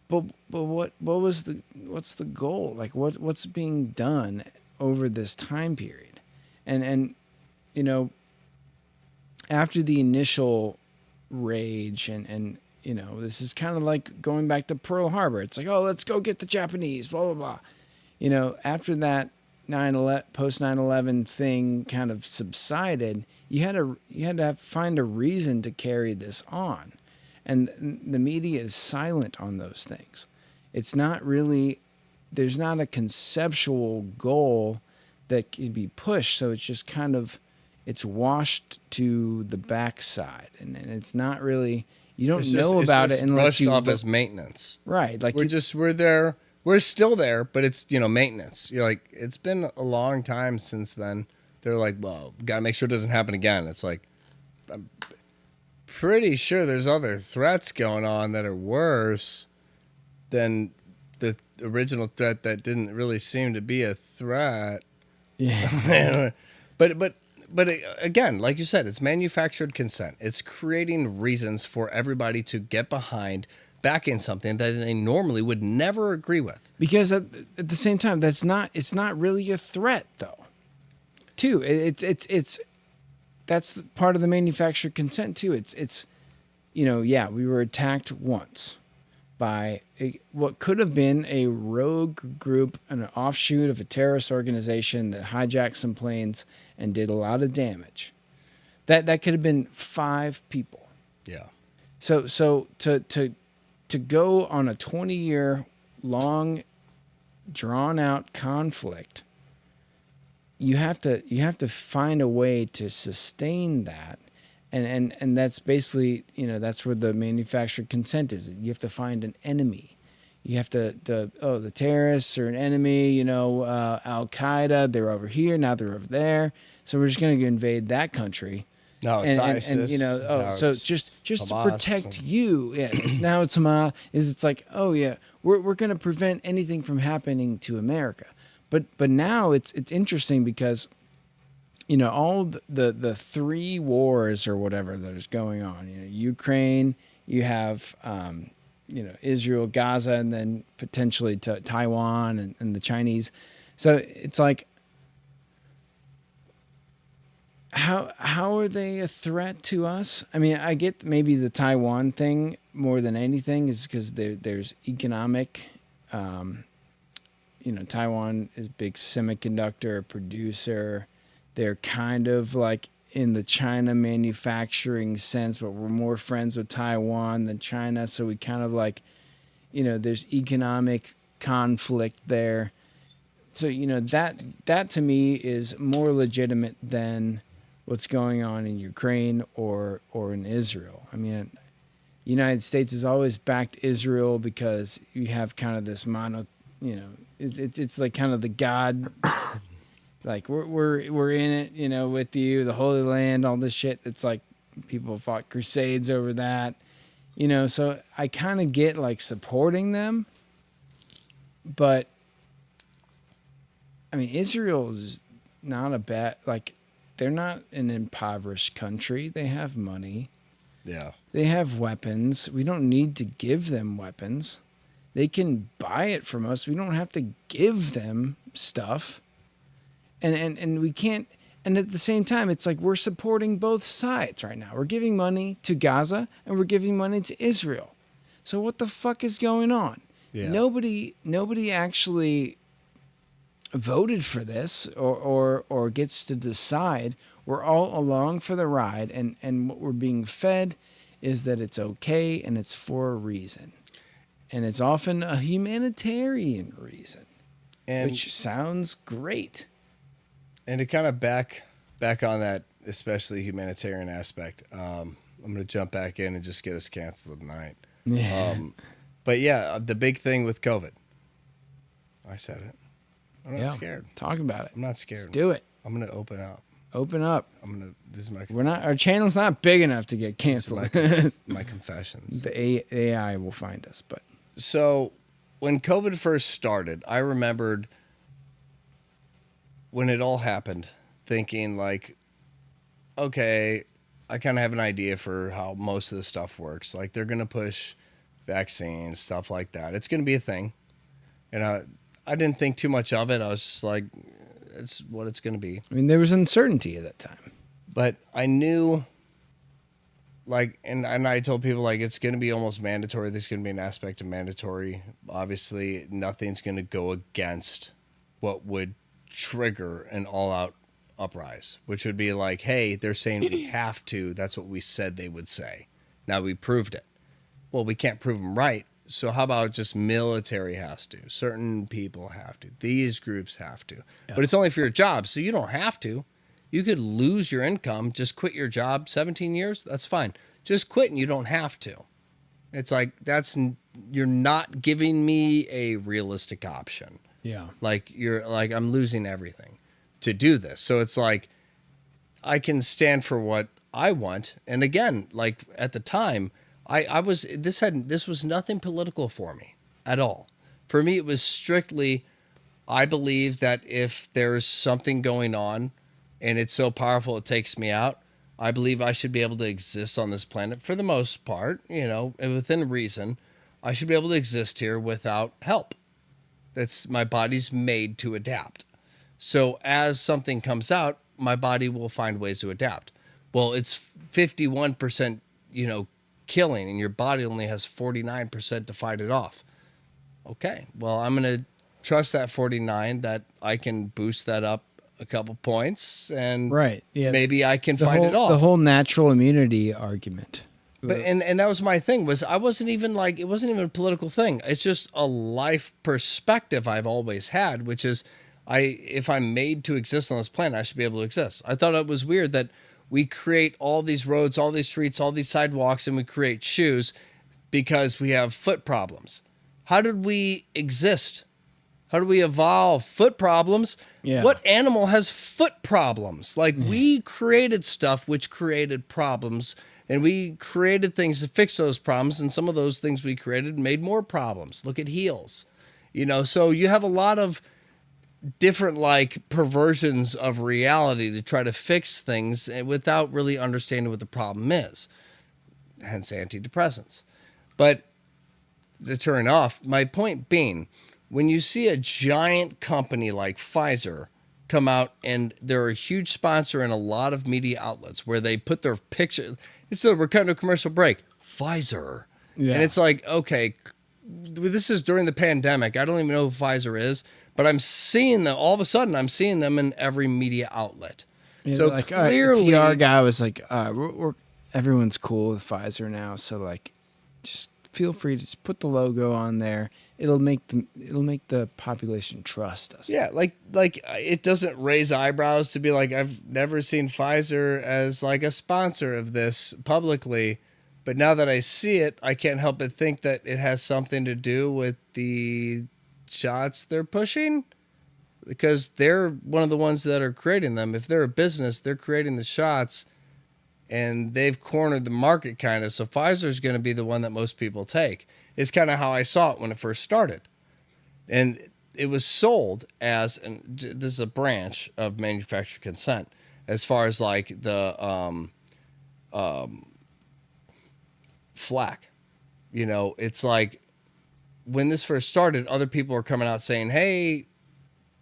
S4: but what's the goal? Like what's being done over this time period? And you know, after the initial rage and you know, this is kind of like going back to Pearl Harbor. It's like, oh, let's go get the Japanese, blah, blah, blah. You know, after that post 9/11 thing kind of subsided, you had to find a reason to carry this on. And the media is silent on those things. It's not really, there's not a conceptual goal that can be pushed. So it's just kind of, it's washed to the backside. And it's not really, you don't know about it unless
S6: brushed
S4: you
S6: off as maintenance.
S4: Right. Like
S6: We're there. We're still there, but it's, you know, maintenance. You're like, it's been a long time since then. They're like, well, got to make sure it doesn't happen again. It's like, I'm pretty sure there's other threats going on that are worse than the original threat that didn't really seem to be a threat.
S4: yeah.
S6: But again, like you said, it's manufactured consent. It's creating reasons for everybody to get behind, back in something that they normally would never agree with.
S4: Because at the same time, it's not really a threat though. Too, that's part of the manufactured consent too. It's you know, yeah, we were attacked once by what could have been a rogue group, an offshoot of a terrorist organization that hijacked some planes and did a lot of damage. That could have been 5 people.
S6: Yeah.
S4: So to go on a 20-year long, drawn out conflict, you have to find a way to sustain that. And that's basically, you know, that's where the manufactured consent is. You have to find an enemy. You have to, the terrorists are an enemy, you know, Al Qaeda, they're over here, now they're over there. So we're just going to invade that country.
S6: No, it's ISIS.
S4: And you know,
S6: Now
S4: so
S6: it's
S4: just to
S6: Hamas
S4: protect you. Yeah. Now it's Hamas. It's like, oh yeah, we're going to prevent anything from happening to America. But now it's interesting because, you know, all the 3 wars or whatever that is going on. You know, Ukraine, you have you know, Israel, Gaza, and then potentially to Taiwan and the Chinese. So it's like, how are they a threat to us? I mean, I get maybe the Taiwan thing more than anything is because there's economic. You know, Taiwan is a big semiconductor producer. They're kind of like in the China manufacturing sense, but we're more friends with Taiwan than China. So we kind of like, you know, there's economic conflict there. So, you know, that to me is more legitimate than what's going on in Ukraine or in Israel. I mean, United States has always backed Israel because you have kind of this it's like kind of the God, like we're in it, with you, the Holy Land, all this shit. It's like people fought crusades over that, so I kind of get like supporting them, but I mean, Israel is not a bad, like, they're not an impoverished country. They have money.
S6: Yeah.
S4: They have weapons. We don't need to give them weapons. They can buy it from us. We don't have to give them stuff. And we can't, and at the same time, it's like we're supporting both sides right now. We're giving money to Gaza and we're giving money to Israel. So what the fuck is going on?
S6: Yeah.
S4: Nobody actually voted for this or gets to decide. We're all along for the ride, and what we're being fed is that it's okay and it's for a reason. And it's often a humanitarian reason, which sounds great.
S6: And to kind of back on that, especially humanitarian aspect, I'm going to jump back in and just get us canceled tonight.
S4: Yeah.
S6: But yeah, the big thing with COVID, I said it. I'm not scared.
S4: Talk about it.
S6: I'm not scared.
S4: Let's do it.
S6: I'm going to open up.
S4: Open up.
S6: This is my.
S4: Our channel's not big enough to get canceled.
S6: My confessions.
S4: The AI will find us, but.
S6: So when COVID first started, I remembered when it all happened thinking like, okay, I kind of have an idea for how most of this stuff works. Like they're going to push vaccines, stuff like that. It's going to be a thing. And I didn't think too much of it. I was just like, it's what it's going to be.
S4: I mean, there was uncertainty at that time.
S6: But I knew, like, and I told people, like, it's going to be almost mandatory. There's going to be an aspect of mandatory. Obviously, nothing's going to go against what would trigger an all-out uprise, which would be like, hey, they're saying we have to. That's what we said they would say. Now we proved it. Well, we can't prove them right. So how about just military has to? Certain people have to. These groups have to. Yeah. But it's only for your job, so you don't have to. You could lose your income, just quit your job, 17 years, that's fine. Just quit and you don't have to. It's like, you're not giving me a realistic option.
S4: Yeah.
S6: Like, I'm losing everything to do this. So it's like, I can stand for what I want. And again, like at the time, this was nothing political for me at all. For me, it was strictly, I believe that if there's something going on and it's so powerful it takes me out, I believe I should be able to exist on this planet for the most part, and within reason. I should be able to exist here without help. My body's made to adapt. So as something comes out, my body will find ways to adapt. Well, it's 51%, killing, and your body only has 49% to fight it off. Okay, well, I'm going to trust that 49, that I can boost that up a couple points, and
S4: right, yeah,
S6: maybe I can fight it off.
S4: The whole natural immunity argument.
S6: But and that was my thing, was it wasn't even a political thing. It's just a life perspective I've always had, which is if I'm made to exist on this planet, I should be able to exist. I thought it was weird that we create all these roads, all these streets, all these sidewalks, and we create shoes because we have foot problems. How did we exist? How do we evolve? Foot problems?
S4: Yeah.
S6: What animal has foot problems? Like, we created stuff which created problems, and we created things to fix those problems, and some of those things we created made more problems. Look at heels. So you have a lot of different perversions of reality to try to fix things without really understanding what the problem is. Hence antidepressants. But to turn off, my point being, when you see a giant company like Pfizer come out, and they're a huge sponsor in a lot of media outlets where they put their picture, we're cutting to a commercial break, Pfizer. Yeah. And it's like, okay, this is during the pandemic. I don't even know who Pfizer is. But I'm seeing them, all of a sudden, I'm seeing them in every media outlet. Yeah, so clearly,
S4: the PR guy was like, everyone's cool with Pfizer now, so just feel free to just put the logo on there. It'll make the population trust us.
S6: Yeah, like it doesn't raise eyebrows to be like, I've never seen Pfizer as a sponsor of this publicly. But now that I see it, I can't help but think that it has something to do with the shots they're pushing, because they're one of the ones that are creating them. If they're a business, they're creating the shots, and they've cornered the market kind of. So Pfizer's going to be the one that most people take. It's kind of how I saw it when it first started. And it was sold as, and this is a branch of manufacturer consent, as far as like the flack. You know, it's like when this first started, other people were coming out saying, hey,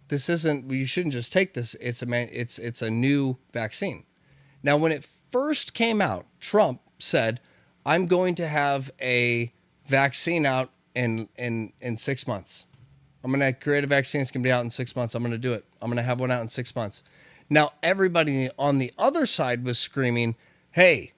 S6: this isn't, you shouldn't just take this. It's a new vaccine. Now, when it first came out, Trump said, I'm going to have a vaccine out in 6 months. I'm going to create a vaccine. It's going to be out in 6 months. I'm going to do it. I'm going to have one out in 6 months. Now, everybody on the other side was screaming, hey,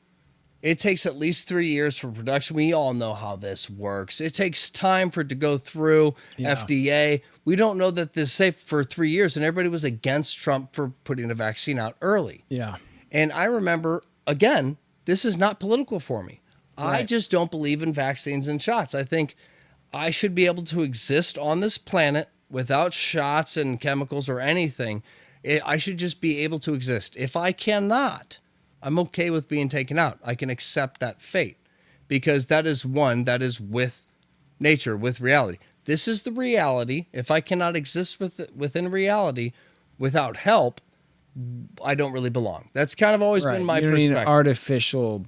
S6: it takes at least 3 years for production. We all know how this works. It takes time for it to go through FDA. We don't know that this is safe for 3 years. And everybody was against Trump for putting a vaccine out early.
S4: Yeah.
S6: And I remember, again, this is not political for me.
S4: Right.
S6: I just don't believe in vaccines and shots. I think I should be able to exist on this planet without shots and chemicals or anything. I should just be able to exist. If I cannot, I'm okay with being taken out. I can accept that fate, because that is with nature, with reality. This is the reality. If I cannot exist within reality without help, I don't really belong. That's kind of always been my perspective.
S4: You don't need an artificial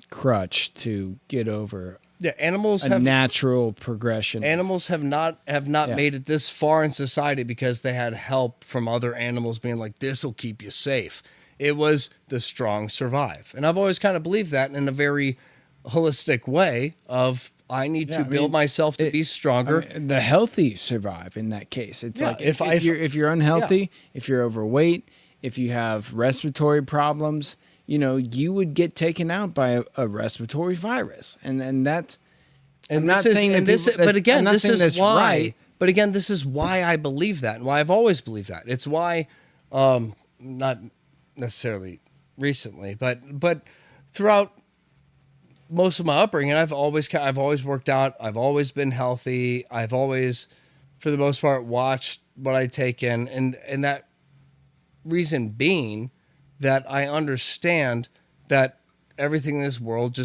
S4: crutch to get over
S6: animals
S4: a natural progression.
S6: Animals have not made it this far in society because they had help from other animals being like, this will keep you safe. It was the strong survive. And I've always kind of believed that in a very holistic way of, I need to build myself to be stronger.
S4: The healthy survive in that case. It's like if you're unhealthy, if you're overweight, if you have respiratory problems, you know, you would get taken out by a respiratory virus. And that's, I'm not saying that this,
S6: but again, this is why,
S4: right.
S6: But again, this is why I believe that and why I've always believed that. It's why, not necessarily recently, but throughout most of my upbringing, I've always worked out. I've always been healthy. I've always, for the most part, watched what I take in, and that reason being that I understand that everything in this world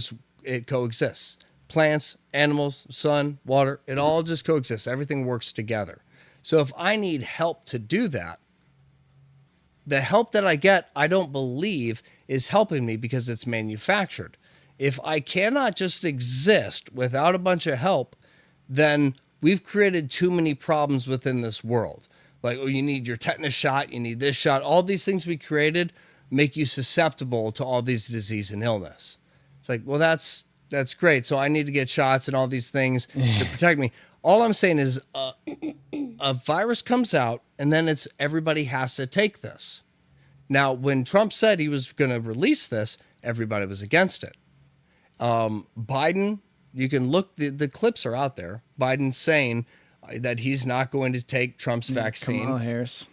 S6: it coexists. Plants, animals, sun, water, it all just coexists. Everything works together. So if I need help to do that, the help that I get, I don't believe is helping me because it's manufactured. If I cannot just exist without a bunch of help, then we've created too many problems within this world. Like, oh, you need your tetanus shot, you need this shot. All these things we created make you susceptible to all these disease and illness. It's like, well, that's great. So I need to get shots and all these things to protect me. All I'm saying is a virus comes out, and then it's everybody has to take this. Now, when Trump said he was going to release this, everybody was against it. Biden, you can look, the clips are out there. Biden saying that he's not going to take Trump's vaccine.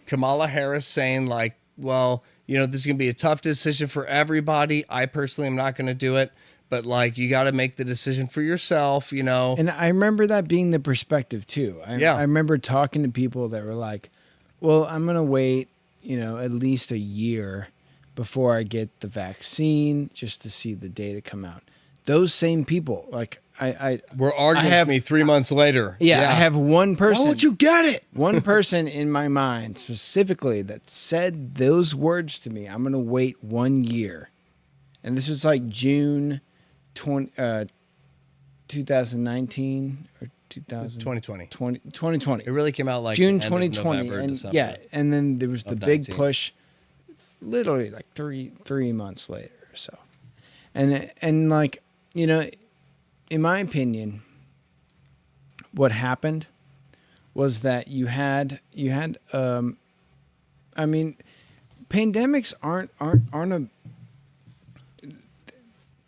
S6: Kamala Harris saying like, well, you know, this is going to be a tough decision for everybody. I personally am not going to do it. But like, you got to make the decision for yourself, you know.
S4: And I remember that being the perspective too. I remember talking to people that were like, well, I'm going to wait, you know, at least a year before I get the vaccine just to see the data come out. Those same people, like I
S6: were arguing with me 3 months later.
S4: Yeah, I have one person.
S6: Why would you get it?
S4: One person in my mind specifically that said those words to me. I'm going to wait 1 year. And this was like June 2019 or 2020.
S6: It really came out like
S4: June
S6: end
S4: 2020.
S6: of November,
S4: And
S6: December.
S4: yeah, and then there was the big
S6: 19.
S4: push literally like three months later or so. And like, you know, in my opinion, what happened was that you had I mean, pandemics aren't a,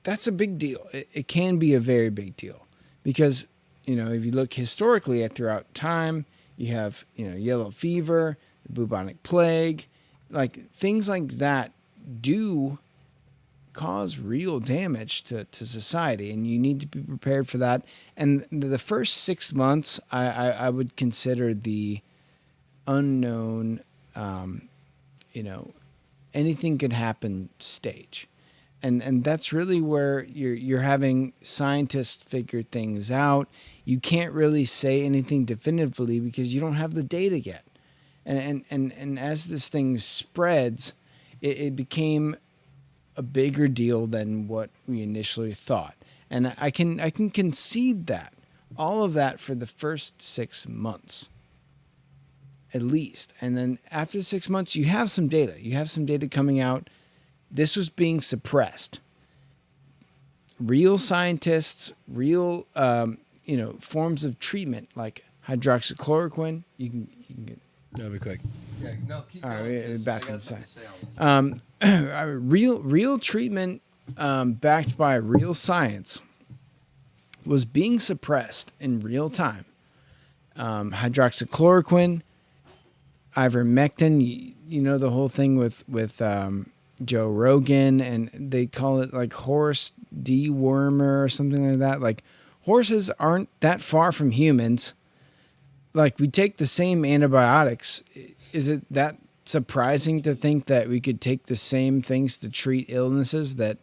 S4: that's a big deal. It can be a very big deal because, you know, if you look historically at throughout time, you have, you know, yellow fever, the bubonic plague, like things like that do cause real damage to society, and you need to be prepared for that. And the first 6 months, I would consider the unknown, anything could happen stage. And that's really where you're having scientists figure things out. You can't really say anything definitively because you don't have the data yet. And as this thing spreads, it became a bigger deal than what we initially thought. And I can concede that, all of that for the first 6 months, at least. And then after 6 months, you have some data. You have some data coming out. This was being suppressed. Real scientists, real, forms of treatment like hydroxychloroquine. You can get.
S6: That'll be quick. Yeah, no, keep
S4: All
S6: going.
S4: right, back
S6: I
S4: to
S6: got
S4: the
S6: something
S4: side.
S6: to say on this.
S4: Real treatment backed by real science was being suppressed in real time. Hydroxychloroquine, ivermectin, you know the whole thing with Joe Rogan, and they call it like horse dewormer or something like that. Like, horses aren't that far from humans. Like, we take the same antibiotics. Is it that surprising to think that we could take the same things to treat illnesses that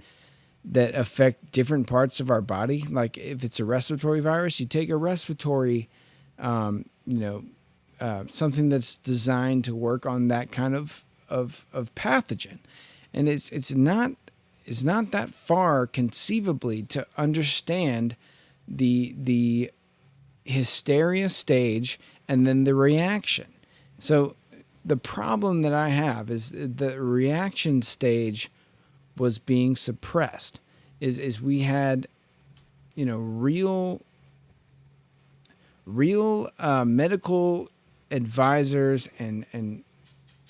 S4: affect different parts of our body? Like, if it's a respiratory virus, you take a respiratory, something that's designed to work on that kind of pathogen. And it's not that far conceivably to understand the hysteria stage and then the reaction. So the problem that I have is the reaction stage was being suppressed. Is we had, real medical advisors and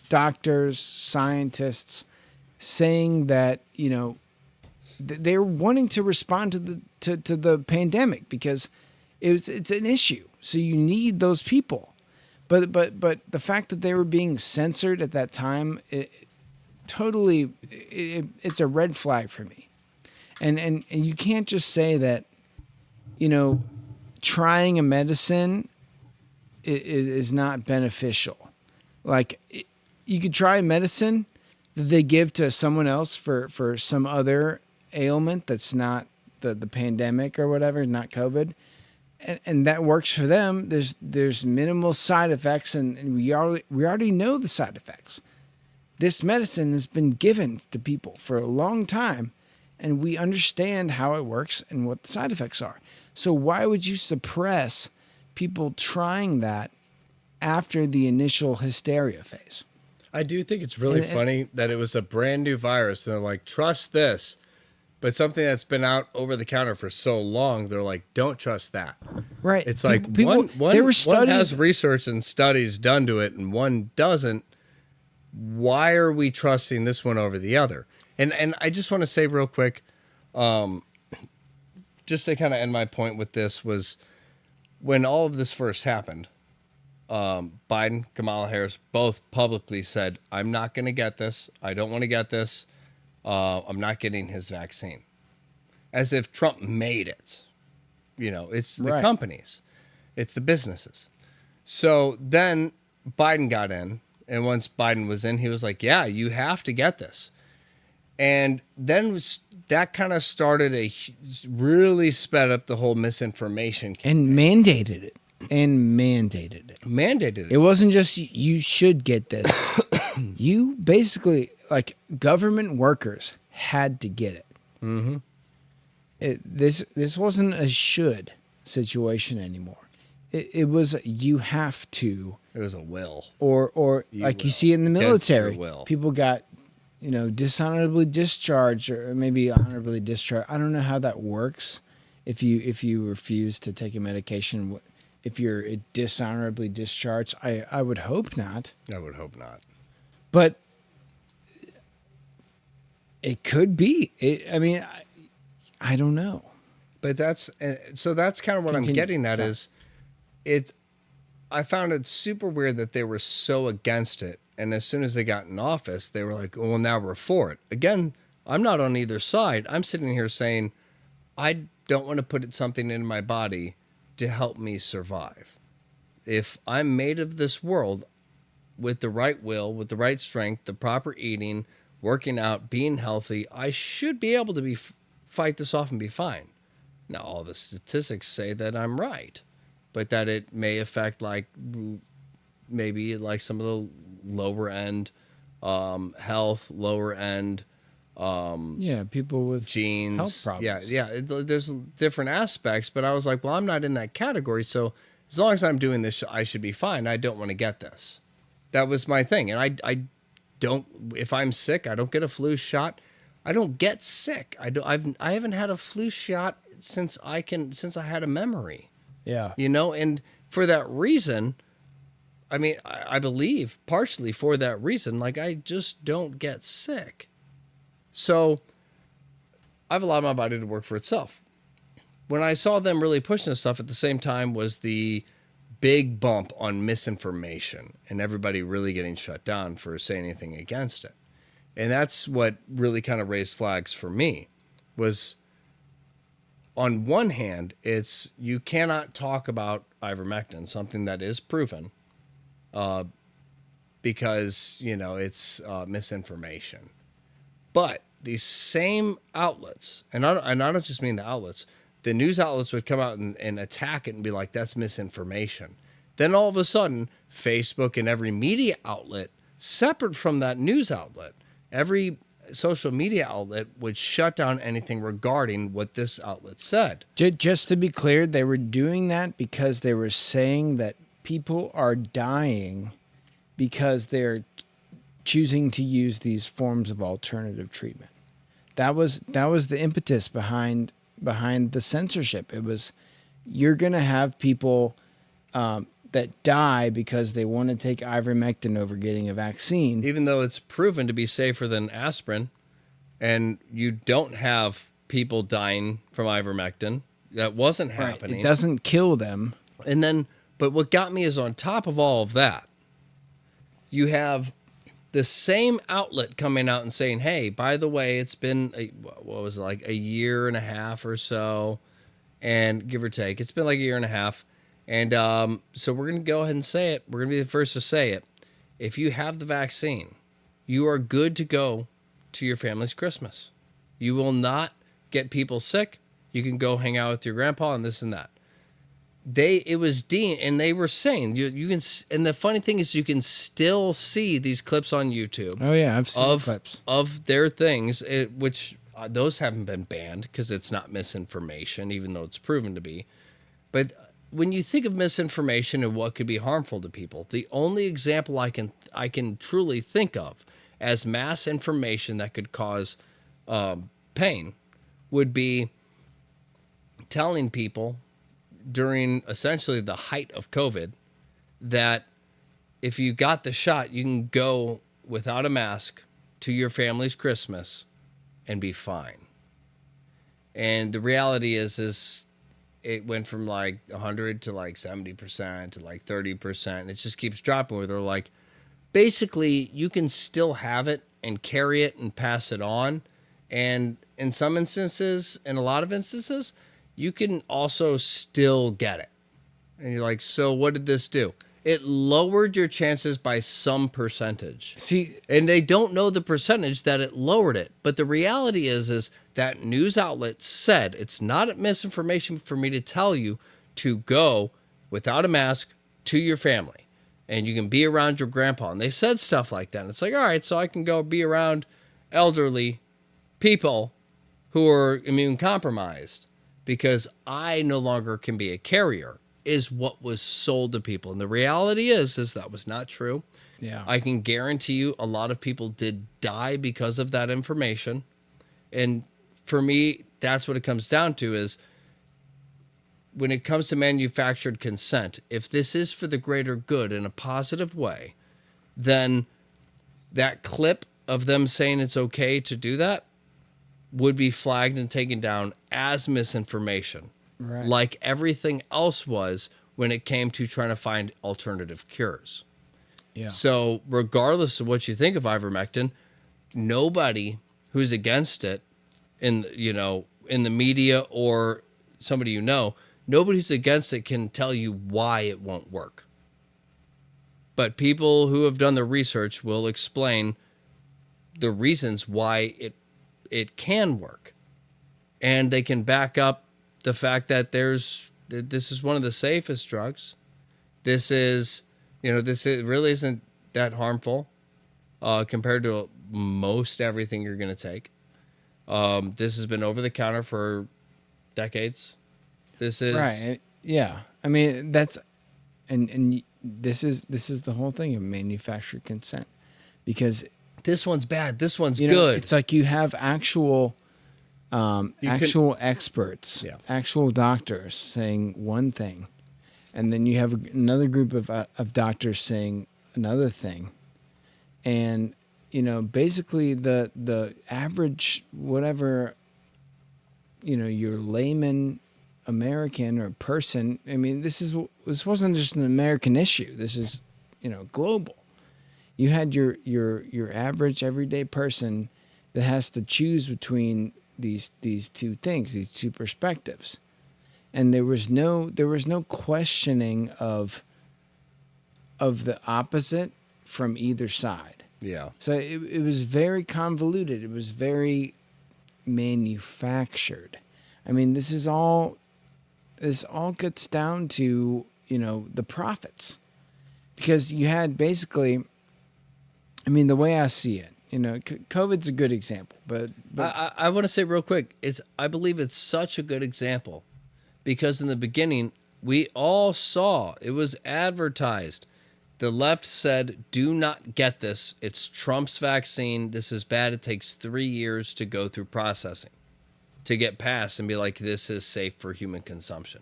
S4: doctors, scientists saying that, they're wanting to respond to the pandemic because it's an issue. So you need those people. But the fact that they were being censored at that time, it's a red flag for me. And you can't just say that, trying a medicine is not beneficial. Like, you could try medicine that they give to someone else for some other ailment that's not the pandemic or whatever, not COVID. And that works for them. There's minimal side effects, and we already know the side effects. This medicine has been given to people for a long time, and we understand how it works and what the side effects are. So why would you suppress people trying that after the initial hysteria phase?
S6: I do think it's really funny that it was a brand new virus, and they're like, trust this. But something that's been out over the counter for so long, they're like, don't trust that.
S4: Right.
S6: It's like
S4: people,
S6: one
S4: there were studies,
S6: one has research and studies done to it, and one doesn't. Why are we trusting this one over the other? And I just want to say real quick, just to kind of end my point with this, was when all of this first happened, Biden, Kamala Harris both publicly said, I'm not going to get this. I don't want to get this. I'm not getting his vaccine. As if Trump made it. It's the companies. It's the businesses. So then Biden got in. And once Biden was in, he was like, yeah, you have to get this. And then that kind of started really sped up the whole misinformation campaign.
S4: And mandated it. Mandated it. It wasn't just you should get this. You basically, like, government workers had to get it.
S6: Mm-hmm.
S4: This wasn't a should situation anymore. It was you have to.
S6: It was a will.
S4: Or like you see in the military,
S6: will.
S4: people got, dishonorably discharged or maybe honorably discharged. I don't know how that works. If you refuse to take a medication, if you're dishonorably discharged, I would hope not.
S6: I would hope not.
S4: But it could be. I don't know.
S6: But that's kind of what I'm getting at is I found it super weird that they were so against it. And as soon as they got in office, they were like, well, now we're for it. Again, I'm not on either side. I'm sitting here saying, I don't want to put something in my body to help me survive. If I'm made of this world with the right will, with the right strength, the proper eating, working out, being healthy, I should be able to fight this off and be fine. Now, all the statistics say that I'm right, but that it may affect maybe like some of the lower end health, lower end
S4: people with
S6: genes,
S4: health problems.
S6: There's different aspects, but I was like, well, I'm not in that category, so as long as I'm doing this, I should be fine. I don't want to get this. That was my thing, and I don't. If I'm sick, I don't get a flu shot. I don't get sick. I haven't had a flu shot since I had a memory.
S4: Yeah.
S6: And for that reason, I mean, I believe partially for that reason, like I just don't get sick. So I've allowed my body to work for itself. When I saw them really pushing this stuff at the same time was the big bump on misinformation and everybody really getting shut down for saying anything against it. And that's what really kind of raised flags for me was, on one hand, it's you cannot talk about ivermectin, something that is proven, because, it's misinformation. But these same outlets, and I don't just mean the outlets, the news outlets would come out and attack it and be like, that's misinformation. Then all of a sudden, Facebook and every media outlet, separate from that news outlet, every social media outlet would shut down anything regarding what this outlet said.
S4: Just to be clear, they were doing that because they were saying that people are dying because they're choosing to use these forms of alternative treatment. That was the impetus behind the censorship. It was, you're going to have people that die because they want to take ivermectin over getting a vaccine.
S6: Even though it's proven to be safer than aspirin, and you don't have people dying from ivermectin. That wasn't happening.
S4: It doesn't kill them.
S6: And then, but what got me is on top of all of that, you have the same outlet coming out and saying, hey, by the way, it's been, a year and a half or so, and give or take. It's been like a year and a half. And so we're going to go ahead and say it. We're going to be the first to say it. If you have the vaccine, you are good to go to your family's Christmas. You will not get people sick. You can go hang out with your grandpa and this and that. It was deemed, and they were saying you can. And the funny thing is, you can still see these clips on YouTube.
S4: Oh yeah, I've seen clips
S6: of their things, which those haven't been banned because it's not misinformation, even though it's proven to be. But when you think of misinformation and what could be harmful to people, the only example I can truly think of as mass information that could cause pain would be telling people during essentially the height of COVID that if you got the shot, you can go without a mask to your family's Christmas and be fine. And the reality is it went from like 100 to like 70% to like 30%. And it just keeps dropping where they're like, basically you can still have it and carry it and pass it on. And in some instances, in a lot of instances, you can also still get it. And you're like, so what did this do? It lowered your chances by some percentage.
S4: See,
S6: and they don't know the percentage that it lowered it. But the reality is that news outlet said it's not misinformation for me to tell you to go without a mask to your family and you can be around your grandpa. And they said stuff like that. And it's like, all right, so I can go be around elderly people who are immune compromised because I no longer can be a carrier, is what was sold to people. And the reality is that was not true.
S4: Yeah.
S6: I can guarantee you a lot of people did die because of that information. And for me, that's what it comes down to is when it comes to manufactured consent, if this is for the greater good in a positive way, then that clip of them saying it's okay to do that would be flagged and taken down as misinformation.
S4: Right.
S6: Like everything else was when it came to trying to find alternative cures.
S4: Yeah.
S6: So regardless of what you think of ivermectin, nobody who's against it in the media or somebody nobody who's against it can tell you why it won't work. But people who have done the research will explain the reasons why it can work. And they can back up the fact that this is one of the safest drugs. This really isn't that harmful compared to most everything you're going to take. This has been over the counter for decades. This is
S4: right. Yeah. I mean, that's and this is the whole thing of manufacturer consent, because
S6: this one's bad. This one's
S4: you know,
S6: good.
S4: It's like you have actual experts, actual doctors saying one thing, and then you have another group of doctors saying another thing, and basically the average whatever your layman American or person. I mean, this wasn't just an American issue. This is global. You had your average everyday person that has to choose between these two things, these two perspectives, and there was no questioning of the opposite from either side.
S6: Yeah.
S4: So it was very convoluted. It was very manufactured. I mean, this all gets down to the profits, because you had basically. I mean, the way I see it, COVID's a good example, but
S6: I want to say real quick, I believe it's such a good example because in the beginning, we all saw, it was advertised. The left said, do not get this. It's Trump's vaccine. This is bad. It takes 3 years to go through processing to get passed and be like, this is safe for human consumption.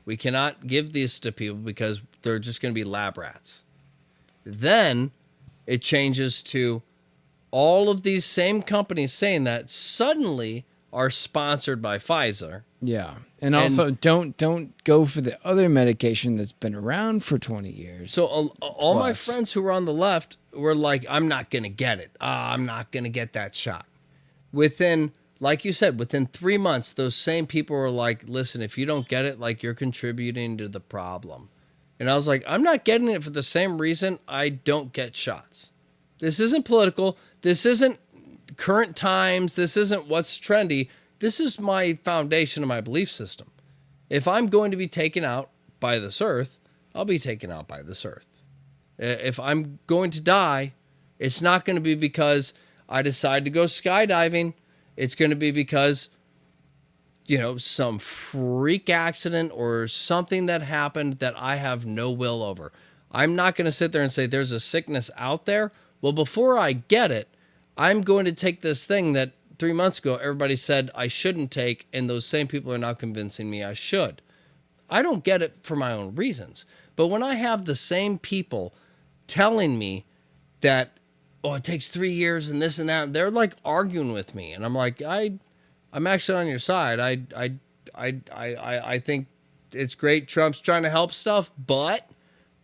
S6: We cannot give these to people because they're just going to be lab rats. Then it changes to all of these same companies saying that suddenly are sponsored by Pfizer.
S4: Yeah. And also don't go for the other medication that's been around for 20 years.
S6: So all my friends who were on the left were like, I'm not going to get it. I'm not going to get that shot. Within, like you said, within 3 months, those same people were like, listen, if you don't get it, like you're contributing to the problem. And I was like, I'm not getting it for the same reason I don't get shots. This isn't political. This isn't current times. This isn't what's trendy. This is my foundation of my belief system. If I'm going to be taken out by this earth, I'll be taken out by this earth. If I'm going to die, it's not going to be because I decide to go skydiving. It's going to be because some freak accident or something that happened that I have no will over. I'm not going to sit there and say there's a sickness out there. Well, before I get it, I'm going to take this thing that 3 months ago everybody said I shouldn't take, and those same people are now convincing me I should. I don't get it for my own reasons. But when I have the same people telling me that, it takes 3 years and this and that, they're like arguing with me. And I'm like, I'm actually on your side. I think it's great Trump's trying to help stuff, but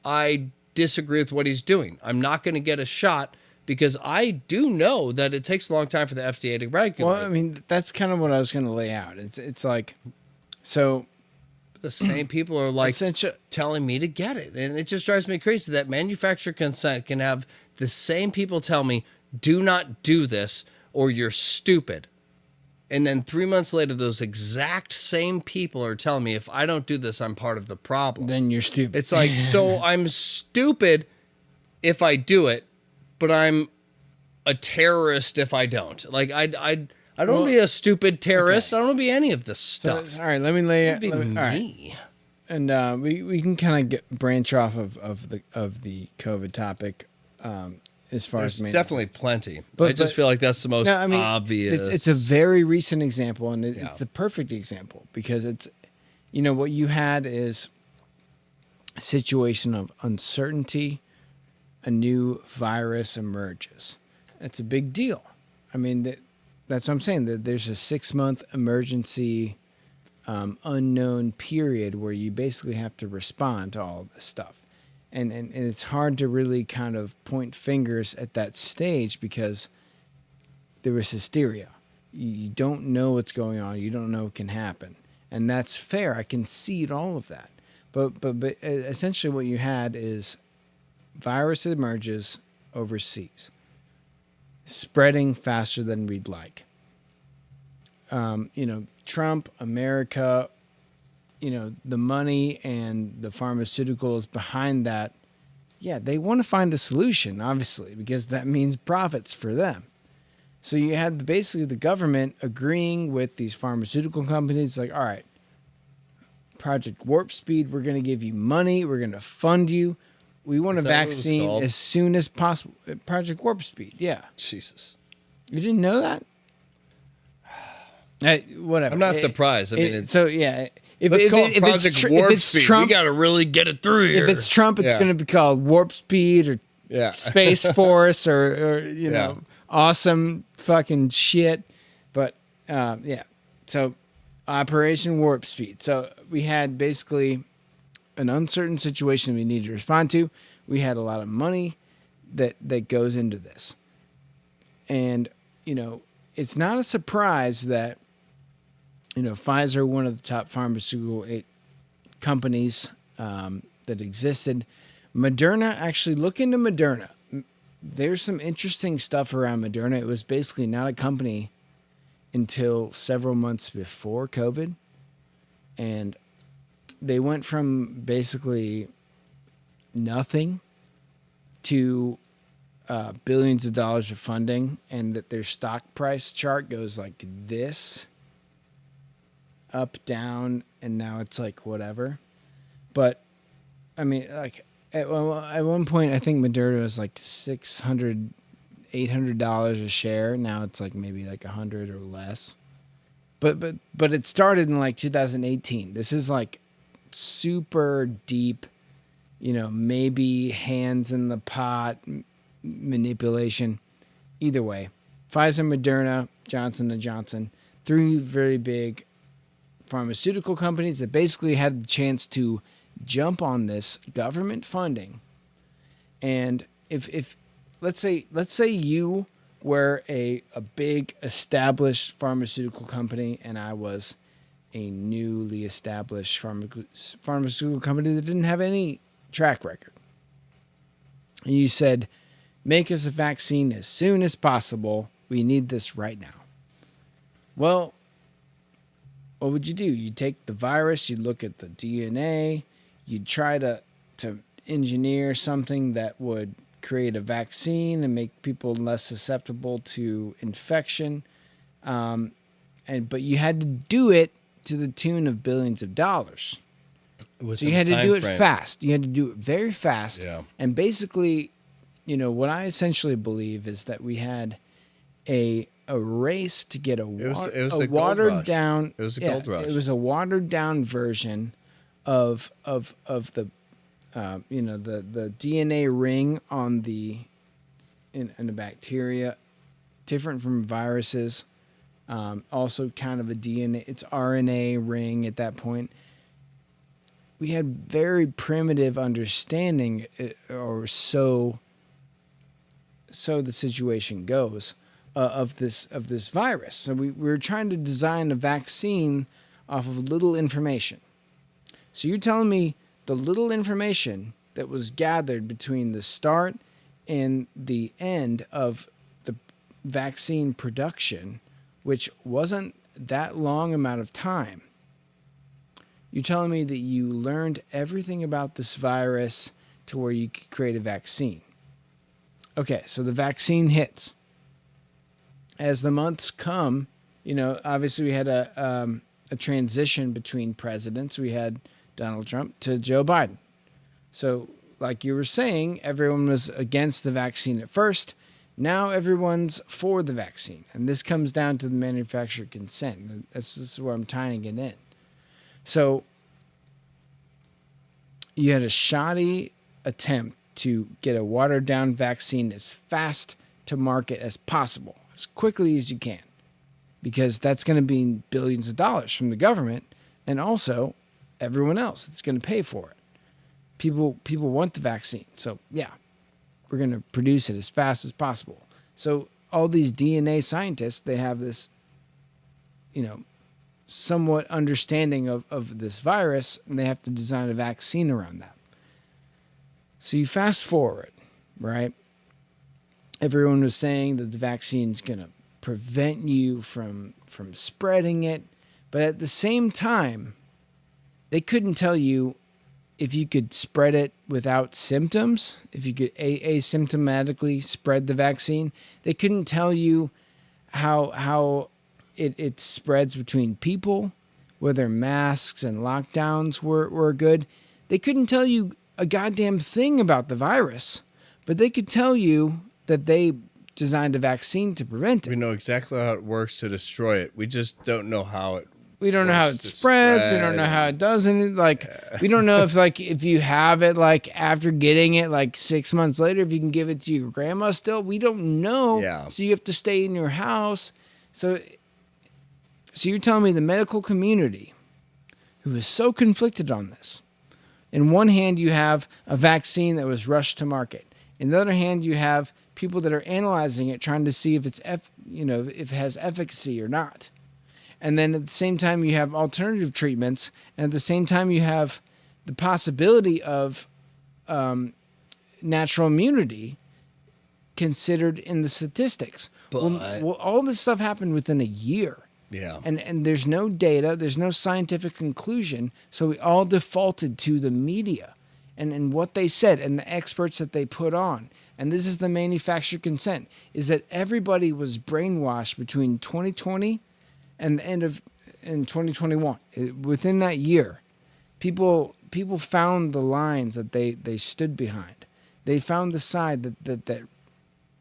S6: I disagree with what he's doing. I'm not going to get a shot because I do know that it takes a long time for the FDA to regulate.
S4: Well, I mean, that's kind of what I was going to lay out. It's like, so
S6: the same people are like telling me to get it. And it just drives me crazy that manufacturer consent can have the same people tell me, do not do this or you're stupid. And then 3 months later, those exact same people are telling me if I don't do this, I'm part of the problem.
S4: Then you're stupid.
S6: It's like, so I'm stupid if I do it, but I'm a terrorist if I don't. Like, I don't want to be a stupid terrorist. Okay. I don't want to be any of this stuff.
S4: So, all right, let me lay it.
S6: All
S4: right. And we can kind of branch off of the COVID topic. As far
S6: There's
S4: as
S6: definitely plenty. But I just feel like that's the most obvious.
S4: It's a very recent example, and it's the perfect example because it's, what you had is a situation of uncertainty. A new virus emerges. It's a big deal. I mean, that's what I'm saying. That there's a 6-month emergency, unknown period where you basically have to respond to all this stuff. And it's hard to really kind of point fingers at that stage because there was hysteria. You don't know what's going on. You don't know what can happen. And that's fair. I concede all of that. But essentially what you had is virus emerges overseas, spreading faster than we'd like. Trump, America, the money and the pharmaceuticals behind that, yeah, they want to find a solution, obviously, because that means profits for them. So you had basically the government agreeing with these pharmaceutical companies, like, all right, Project Warp Speed, we're going to give you money, we're going to fund you. We want a vaccine as soon as possible. Project Warp Speed, yeah.
S6: Jesus.
S4: You didn't know that? Whatever.
S6: I'm not surprised. I mean,
S4: so yeah.
S6: Let's call it Project Warp Speed.
S4: Trump,
S6: we got to really get it through here.
S4: If it's Trump, it's going to be called Warp Speed or Space Force or awesome fucking shit. But so Operation Warp Speed. So we had basically an uncertain situation we needed to respond to. We had a lot of money that goes into this. And, it's not a surprise that, Pfizer, one of the top pharmaceutical companies that existed. Moderna, actually look into Moderna. There's some interesting stuff around Moderna. It was basically not a company until several months before COVID. And they went from basically nothing to billions of dollars of funding, and that their stock price chart goes like this, up, down, and now it's like whatever. But I mean, like at one point, I think Moderna was like $600, $800 a share. Now it's like maybe like 100 or less. But it started in like 2018. This is like super deep, maybe hands in the pot manipulation. Either way, Pfizer, Moderna, Johnson & Johnson, three very big pharmaceutical companies that basically had the chance to jump on this government funding. And if let's say you were a big established pharmaceutical company and I was a newly established pharmaceutical company that didn't have any track record, and you said, make us a vaccine as soon as possible. We need this right now. Well, what would you do? You'd take the virus, you'd look at the DNA, you'd try to engineer something that would create a vaccine and make people less susceptible to infection. But you had to do it to the tune of billions of dollars. So you had to do it fast. You had to do it very fast.
S6: Yeah.
S4: And basically, what I essentially believe is that we had a race to get a watered down.
S6: It was a gold rush.
S4: It was a watered down version of the the DNA ring on in the bacteria, different from viruses. Also kind of a DNA, it's RNA ring at that point. We had very primitive understanding, or so the situation goes, of this virus. So we were trying to design a vaccine off of little information. So you're telling me the little information that was gathered between the start and the end of the vaccine production, which wasn't that long amount of time, you're telling me that you learned everything about this virus to where you could create a vaccine. Okay, so the vaccine hits. As the months come, obviously we had a transition between presidents. We had Donald Trump to Joe Biden. So like you were saying, everyone was against the vaccine at first. Now everyone's for the vaccine. And this comes down to the manufacturer consent. This is where I'm tying it in. So you had a shoddy attempt to get a watered down vaccine as fast to market as possible, as quickly as you can, because that's going to be billions of dollars from the government and also everyone else that's going to pay for it. People want the vaccine. So yeah, we're going to produce it as fast as possible. So all these DNA scientists, they have this, somewhat understanding of this virus, and they have to design a vaccine around that. So you fast forward, right? Everyone was saying that the vaccine's going to prevent you from spreading it. But at the same time, they couldn't tell you if you could spread it without symptoms, if you could asymptomatically spread the vaccine. They couldn't tell you how it spreads between people, whether masks and lockdowns were good. They couldn't tell you a goddamn thing about the virus, but they could tell you that they designed a vaccine to prevent it.
S6: We know exactly how it works to destroy it. We just don't know how it.
S4: We don't know how it spreads. We don't know how it doesn't. We don't know if you have it after getting it 6 months later, if you can give it to your grandma still. We don't know.
S6: Yeah.
S4: So you have to stay in your house. So you're telling me the medical community, who is so conflicted on this, in one hand you have a vaccine that was rushed to market. In the other hand, you have people that are analyzing it, trying to see if if it has efficacy or not. And then at the same time, you have alternative treatments, and at the same time, you have the possibility of natural immunity considered in the statistics. Well, all this stuff happened within a year.
S6: Yeah.
S4: And there's no data, there's no scientific conclusion, so we all defaulted to the media and what they said and the experts that they put on. And this is the manufacturer consent, is that everybody was brainwashed between 2020 and the end of in 2021. Within that year, people found the lines that they stood behind. They found the side that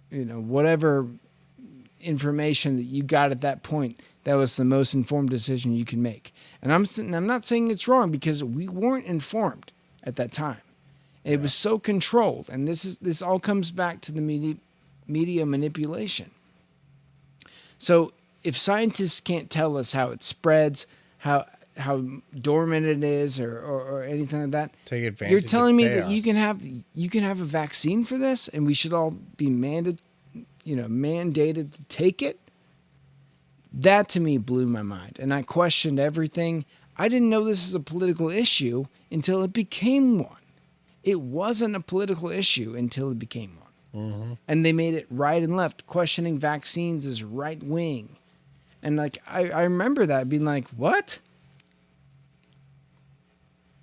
S4: whatever information that you got at that point, that was the most informed decision you can make. And I'm not saying it's wrong, because we weren't informed at that time. It was so controlled, and this all comes back to the media manipulation. So if scientists can't tell us how it spreads, how dormant it is, or anything like that,
S6: take advantage.
S4: You're telling me
S6: chaos.
S4: that you can have a vaccine for this, and we should all be mandated to take it? That to me blew my mind, and I questioned everything. I didn't know this was a political issue until it became one. It wasn't a political issue until it became one. Mm-hmm. And they made it right and left. Questioning vaccines is right wing. And I remember that being like, what?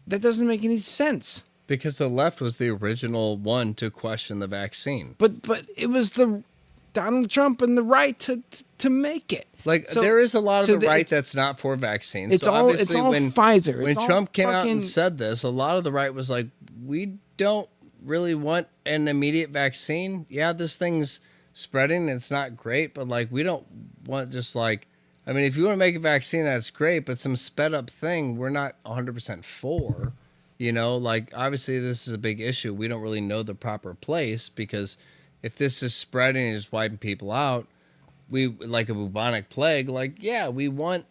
S4: That doesn't make any sense.
S6: Because the left was the original one to question the vaccine.
S4: But it was the Donald Trump and the right to make it.
S6: There is a lot of the right that's not for vaccines.
S4: It's all Pfizer.
S6: When Trump came out and said this, a lot of the right was like, we don't really want an immediate vaccine. Yeah, this thing's spreading. It's not great, but we don't want if you want to make a vaccine, that's great, but some sped up thing, we're not 100% for. Obviously this is a big issue. We don't really know the proper place, because if this is spreading and just wiping people out, we like a bubonic plague. We want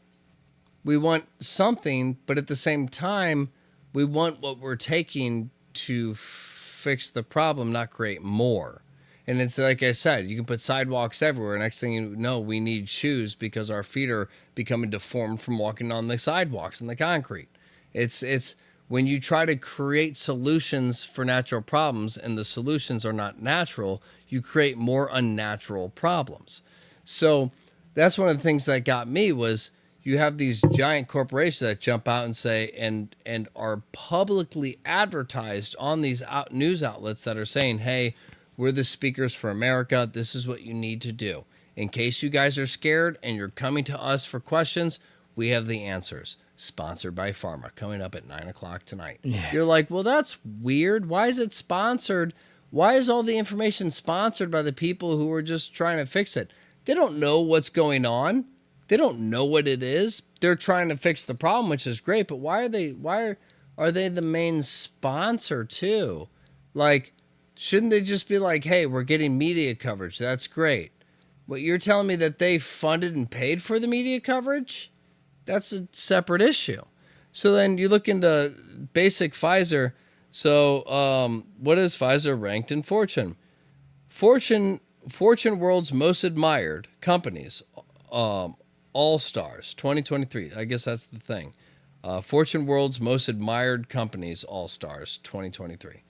S6: something, but at the same time, we want what we're taking to fix the problem, not create more. And it's like I said, you can put sidewalks everywhere. Next thing you know, we need shoes because our feet are becoming deformed from walking on the sidewalks and the concrete. It's when you try to create solutions for natural problems and the solutions are not natural, you create more unnatural problems. So that's one of the things that got me was you have these giant corporations that jump out and say, and are publicly advertised on these news outlets that are saying, hey, we're the speakers for America. This is what you need to do. In case you guys are scared and you're coming to us for questions, we have the answers. Sponsored by Pharma, coming up at 9:00 tonight. Yeah. You're like, well, that's weird. Why is it sponsored? Why is all the information sponsored by the people who are just trying to fix it? They don't know what's going on. They don't know what it is. They're trying to fix the problem, which is great. But why are they the main sponsor too? Shouldn't they just be like, hey, we're getting media coverage. That's great. What you're telling me that they funded and paid for the media coverage? That's a separate issue. So then you look into basic Pfizer. So what is Pfizer ranked in Fortune? Fortune Fortune World's Most Admired Companies, All Stars 2023. I guess that's the thing. Fortune World's Most Admired Companies All Stars 2023.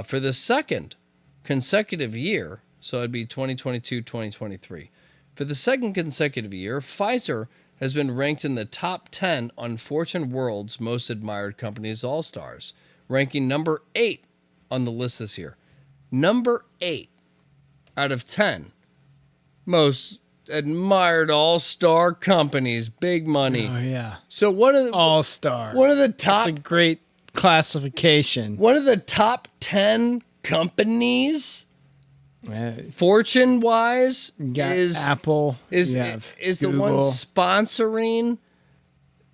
S6: For the second consecutive year, so it'd be 2022, 2023. For the second consecutive year, Pfizer has been ranked in the top 10 on Fortune World's Most Admired Companies All Stars, ranking number 8 on the list this year. Number 8 out of 10 most admired all-star companies, big money.
S4: Oh yeah,
S6: So one of the
S4: all-star.
S6: one of the top
S4: That's a great classification.
S6: one of the top 10 companies
S4: Uh,
S6: fortune wise
S4: you got
S6: is
S4: Apple.
S6: is
S4: you have
S6: is the one
S4: Google.
S6: sponsoring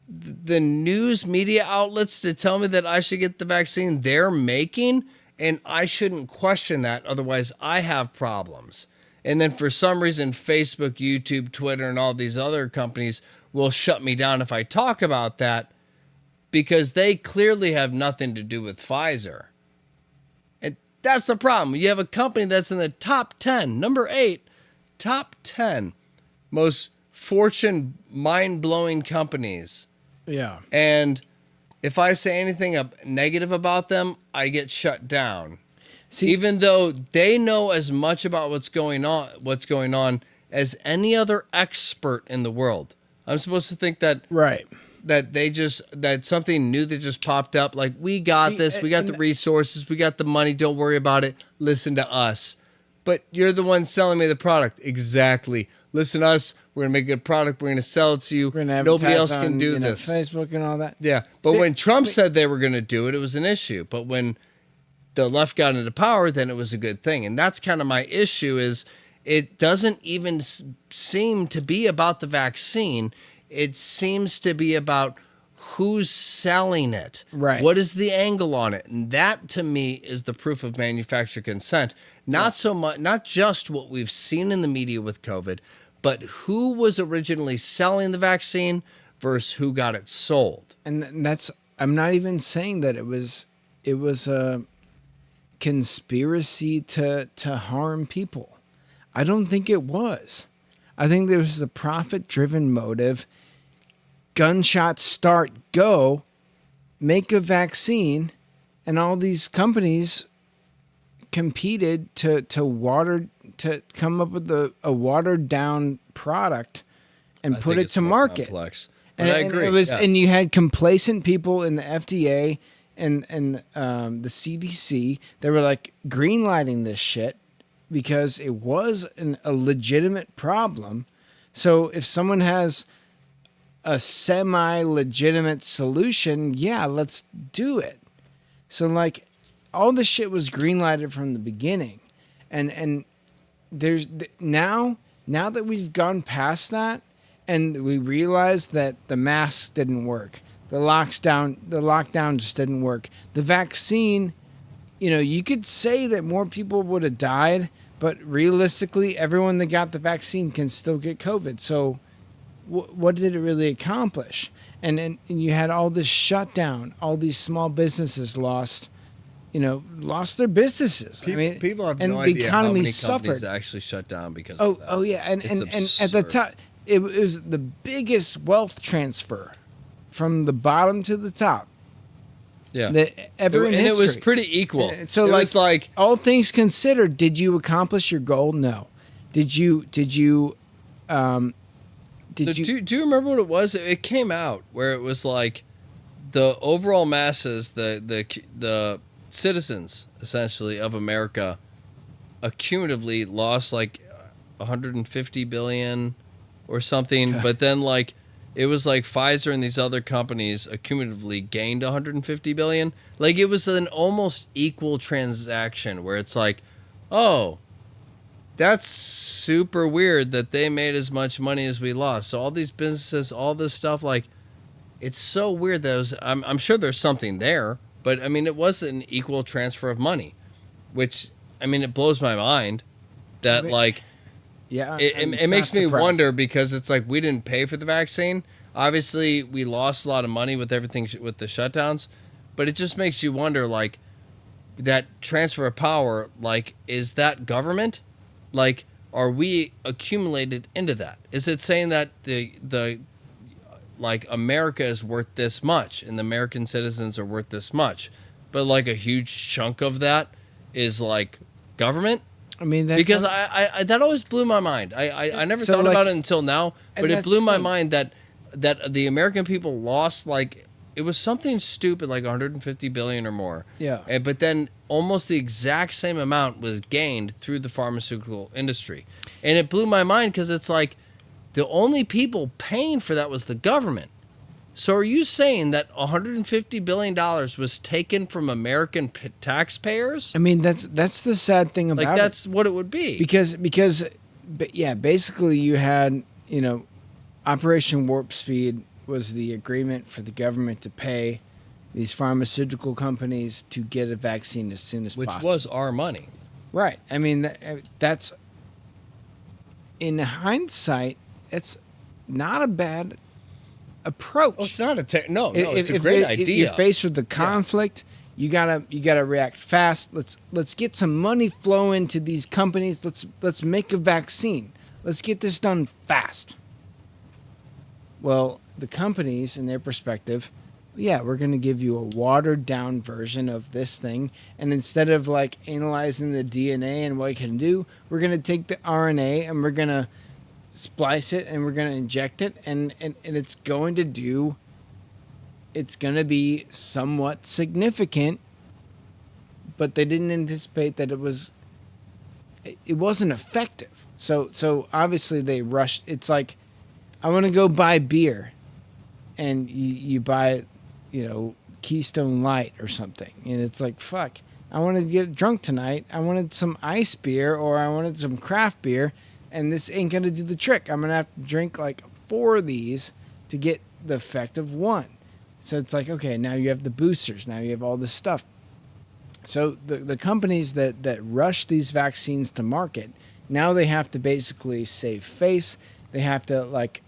S6: the news media outlets to tell me that I should get the vaccine they're making, and I shouldn't question that, otherwise I have problems. And then for some reason Facebook, YouTube, Twitter, and all these other companies will shut me down if I talk about that, because they clearly have nothing to do with Pfizer. And that's the problem. You have a company that's in the top 10, number 8, top 10 most Fortune mind-blowing companies.
S4: Yeah.
S6: And if I say anything negative about them, I get shut down.
S4: See,
S6: Even though they know as much about what's going on as any other expert in the world. I'm supposed to think that
S4: right.
S6: that something new that just popped up, like, we got
S4: See,
S6: this, we got the resources, we got the money, don't worry about it, listen to us. But you're the one selling me the product. Exactly. Listen to us, we're gonna make a good product, we're gonna sell it to you.
S4: We're gonna
S6: Nobody
S4: advertise
S6: else can
S4: on,
S6: do this.
S4: Facebook and all that.
S6: Yeah, but
S4: See,
S6: when Trump said they were gonna do it, it was an issue. But when the left got into power, then it was a good thing. And that's kind of my issue, is it doesn't even seem to be about the vaccine. It seems to be about who's selling it.
S4: Right.
S6: What is the angle on it? And that, to me, is the proof of manufacturer consent. Not so much, not just what we've seen in the media with COVID, but who was originally selling the vaccine versus who got it sold.
S4: And that's, I'm not even saying that it was a conspiracy to harm people. I don't think it was. I think there was a profit-driven motive. Gunshots start, go, make a vaccine, and all these companies competed to come up with a watered down product and
S6: I
S4: put
S6: think
S4: it
S6: it's
S4: to
S6: more
S4: market.
S6: complex.
S4: And,
S6: But I
S4: and
S6: agree.
S4: it was,
S6: yeah.
S4: and you had complacent people in the FDA and the CDC. They were like greenlighting this shit because it was a legitimate problem. So if someone has a semi-legitimate solution, yeah, let's do it. So like, all this shit was greenlighted from the beginning, and there's now that we've gone past that, and we realize that the masks didn't work, the lockdown just didn't work. The vaccine, you could say that more people would have died, but realistically, everyone that got the vaccine can still get COVID. So what did it really accomplish? And you had all this shutdown, all these small businesses lost their businesses.
S6: People have
S4: and
S6: no
S4: the
S6: idea how
S4: economy
S6: many
S4: suffered.
S6: companies actually shut down because of that.
S4: Oh yeah, and at the
S6: absurd.
S4: top, it was the biggest wealth transfer from the bottom to the top
S6: Yeah.
S4: that ever in
S6: And it was
S4: history.
S6: pretty equal.
S4: So
S6: it
S4: like,
S6: was like,
S4: all things considered, did you accomplish your goal? No. Did you
S6: do you remember what it was? It came out where it was like the overall masses, the citizens essentially of America accumulatively lost like 150 billion or something, but then like it was like Pfizer and these other companies accumulatively gained 150 billion. Like it was an almost equal transaction where it's like, oh, that's super weird that they made as much money as we lost. So all these businesses, all this stuff, like, it's so weird that I'm sure there's something there, but I mean, it was an equal transfer of money, which, I mean, it blows my mind that like,
S4: Yeah,
S6: it makes me wonder, because it's like we didn't pay for the vaccine. Obviously, we lost a lot of money with everything with the shutdowns, but it just makes you wonder, like, that transfer of power, like, is that government? like, are we accumulated into that? Is it saying that the like America is worth this much and the American citizens are worth this much, but like a huge chunk of that is like government?
S4: I mean,
S6: Because I that always blew my mind. I never
S4: So,
S6: thought
S4: like-
S6: about it until now, but it
S4: that's
S6: blew
S4: the
S6: my
S4: thing.
S6: mind that the American people lost, like, it was something stupid like 150 billion or more.
S4: Yeah.
S6: But then almost the exact same amount was gained through the pharmaceutical industry. And it blew my mind because it's like the only people paying for that was the government. So are you saying that $150 billion was taken from American taxpayers?
S4: I mean, that's the sad thing about
S6: Like,
S4: it.
S6: that's what it would be.
S4: because yeah, basically you had, Operation Warp Speed was the agreement for the government to pay these pharmaceutical companies to get a vaccine as soon as
S6: Which
S4: possible.
S6: was our money.
S4: Right. I mean, that's, in hindsight, it's not a bad approach.
S6: Oh, it's not a no, it's a
S4: If
S6: great
S4: if
S6: idea.
S4: you're faced with the conflict, you gotta react fast. Let's get some money flowing to these companies. Let's make a vaccine. Let's get this done fast. Well, the companies, in their perspective, yeah, we're going to give you a watered down version of this thing. And instead of like analyzing the DNA and what it can do, we're going to take the RNA and we're going to splice it and we're going to inject it. And it's going to be somewhat significant, but they didn't anticipate that it wasn't effective. So obviously they rushed. It's like, I want to go buy beer and you buy, Keystone Light or something. And it's like, fuck, I want to get drunk tonight. I wanted some ice beer or I wanted some craft beer, and this ain't going to do the trick. I'm going to have to drink like 4 of these to get the effect of 1. So it's like, okay, now you have the boosters. Now you have all this stuff. So the companies that rush these vaccines to market, now they have to basically save face. They have to, like,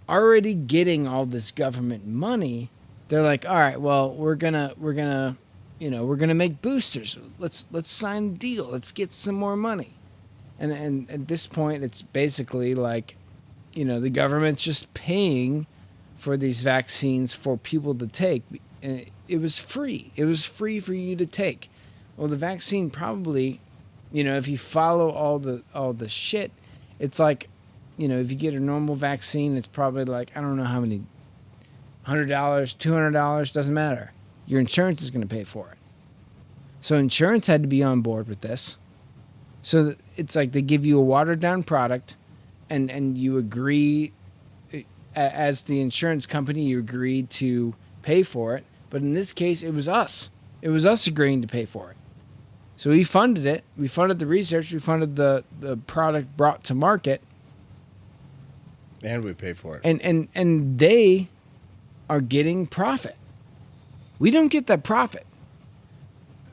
S4: already getting all this government money, they're like, all right, well, we're gonna make boosters. Let's sign a deal. Let's get some more money. And at this point, it's basically like, the government's just paying for these vaccines for people to take. And it was free. It was free for you to take. Well, the vaccine probably, if you follow all the shit, it's like, if you get a normal vaccine, it's probably like, I don't know how many, $100, $200, doesn't matter. Your insurance is going to pay for it. So insurance had to be on board with this. So it's like they give you a watered down product and you agree, as the insurance company, you agreed to pay for it. But in this case, it was us. It was us agreeing to pay for it. So we funded it. We funded the research. We funded the product brought to market.
S6: And we pay for it.
S4: And they are getting profit. We don't get that profit.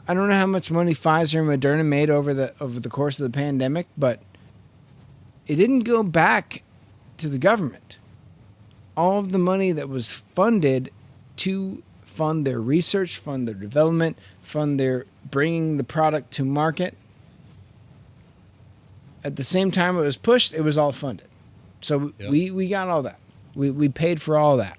S4: I don't know how much money Pfizer and Moderna made over the course of the pandemic, but it didn't go back to the government. All of the money that was funded to fund their research, fund their development, fund their bringing the product to market, at the same time it was pushed, it was all funded. So
S6: Yep.
S4: we got all that. We paid for all that.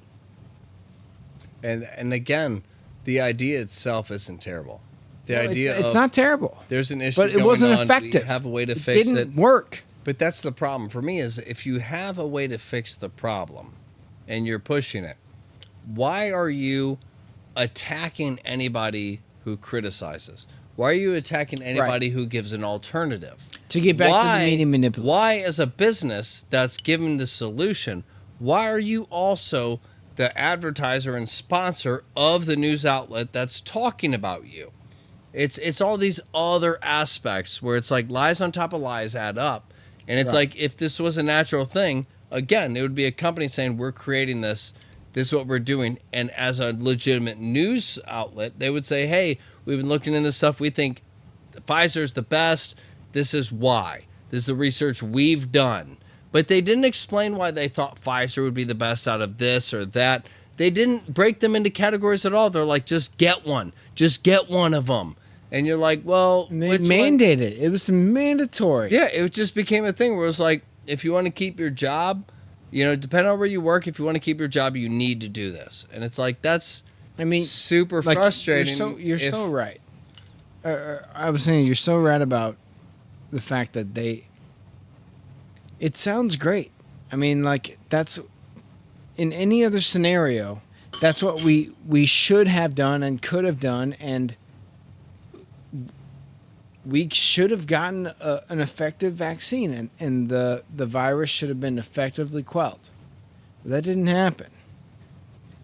S6: And again, the idea itself isn't terrible. The idea
S4: it's
S6: of
S4: not terrible,
S6: there's an issue,
S4: but it
S6: going
S4: wasn't
S6: on,
S4: effective.
S6: We have a way to
S4: it
S6: fix it.
S4: didn't work.
S6: But that's the problem for me, is if you have a way to fix the problem and you're pushing it, why are you attacking anybody who criticizes? Why are you attacking anybody who gives an alternative?
S4: To get back to the media manipulation.
S6: Why, as a business that's given the solution, why are you also the advertiser and sponsor of the news outlet that's talking about you? It's all these other aspects where it's like lies on top of lies add up. And it's like, if this was a natural thing, again, it would be a company saying, we're creating this is what we're doing. And as a legitimate news outlet, they would say, hey, we've been looking into this stuff. We think Pfizer's the best. This is why. This is the research we've done. But they didn't explain why they thought Pfizer would be the best out of this or that. They didn't break them into categories at all. They're like, just get one. Just get one of them. And you're like, well,
S4: And they
S6: which one?
S4: mandated it. It was mandatory.
S6: Yeah, it just became a thing where it was like, if you want to keep your job, depending on where you work, if you want to keep your job, you need to do this. And it's like, that's super
S4: like,
S6: frustrating.
S4: You're so right. I was saying you're so right about the fact that it sounds great. I mean, like, that's in any other scenario, that's what we should have done and could have done, and we should have gotten an effective vaccine, and the virus should have been effectively quelled. But that didn't happen.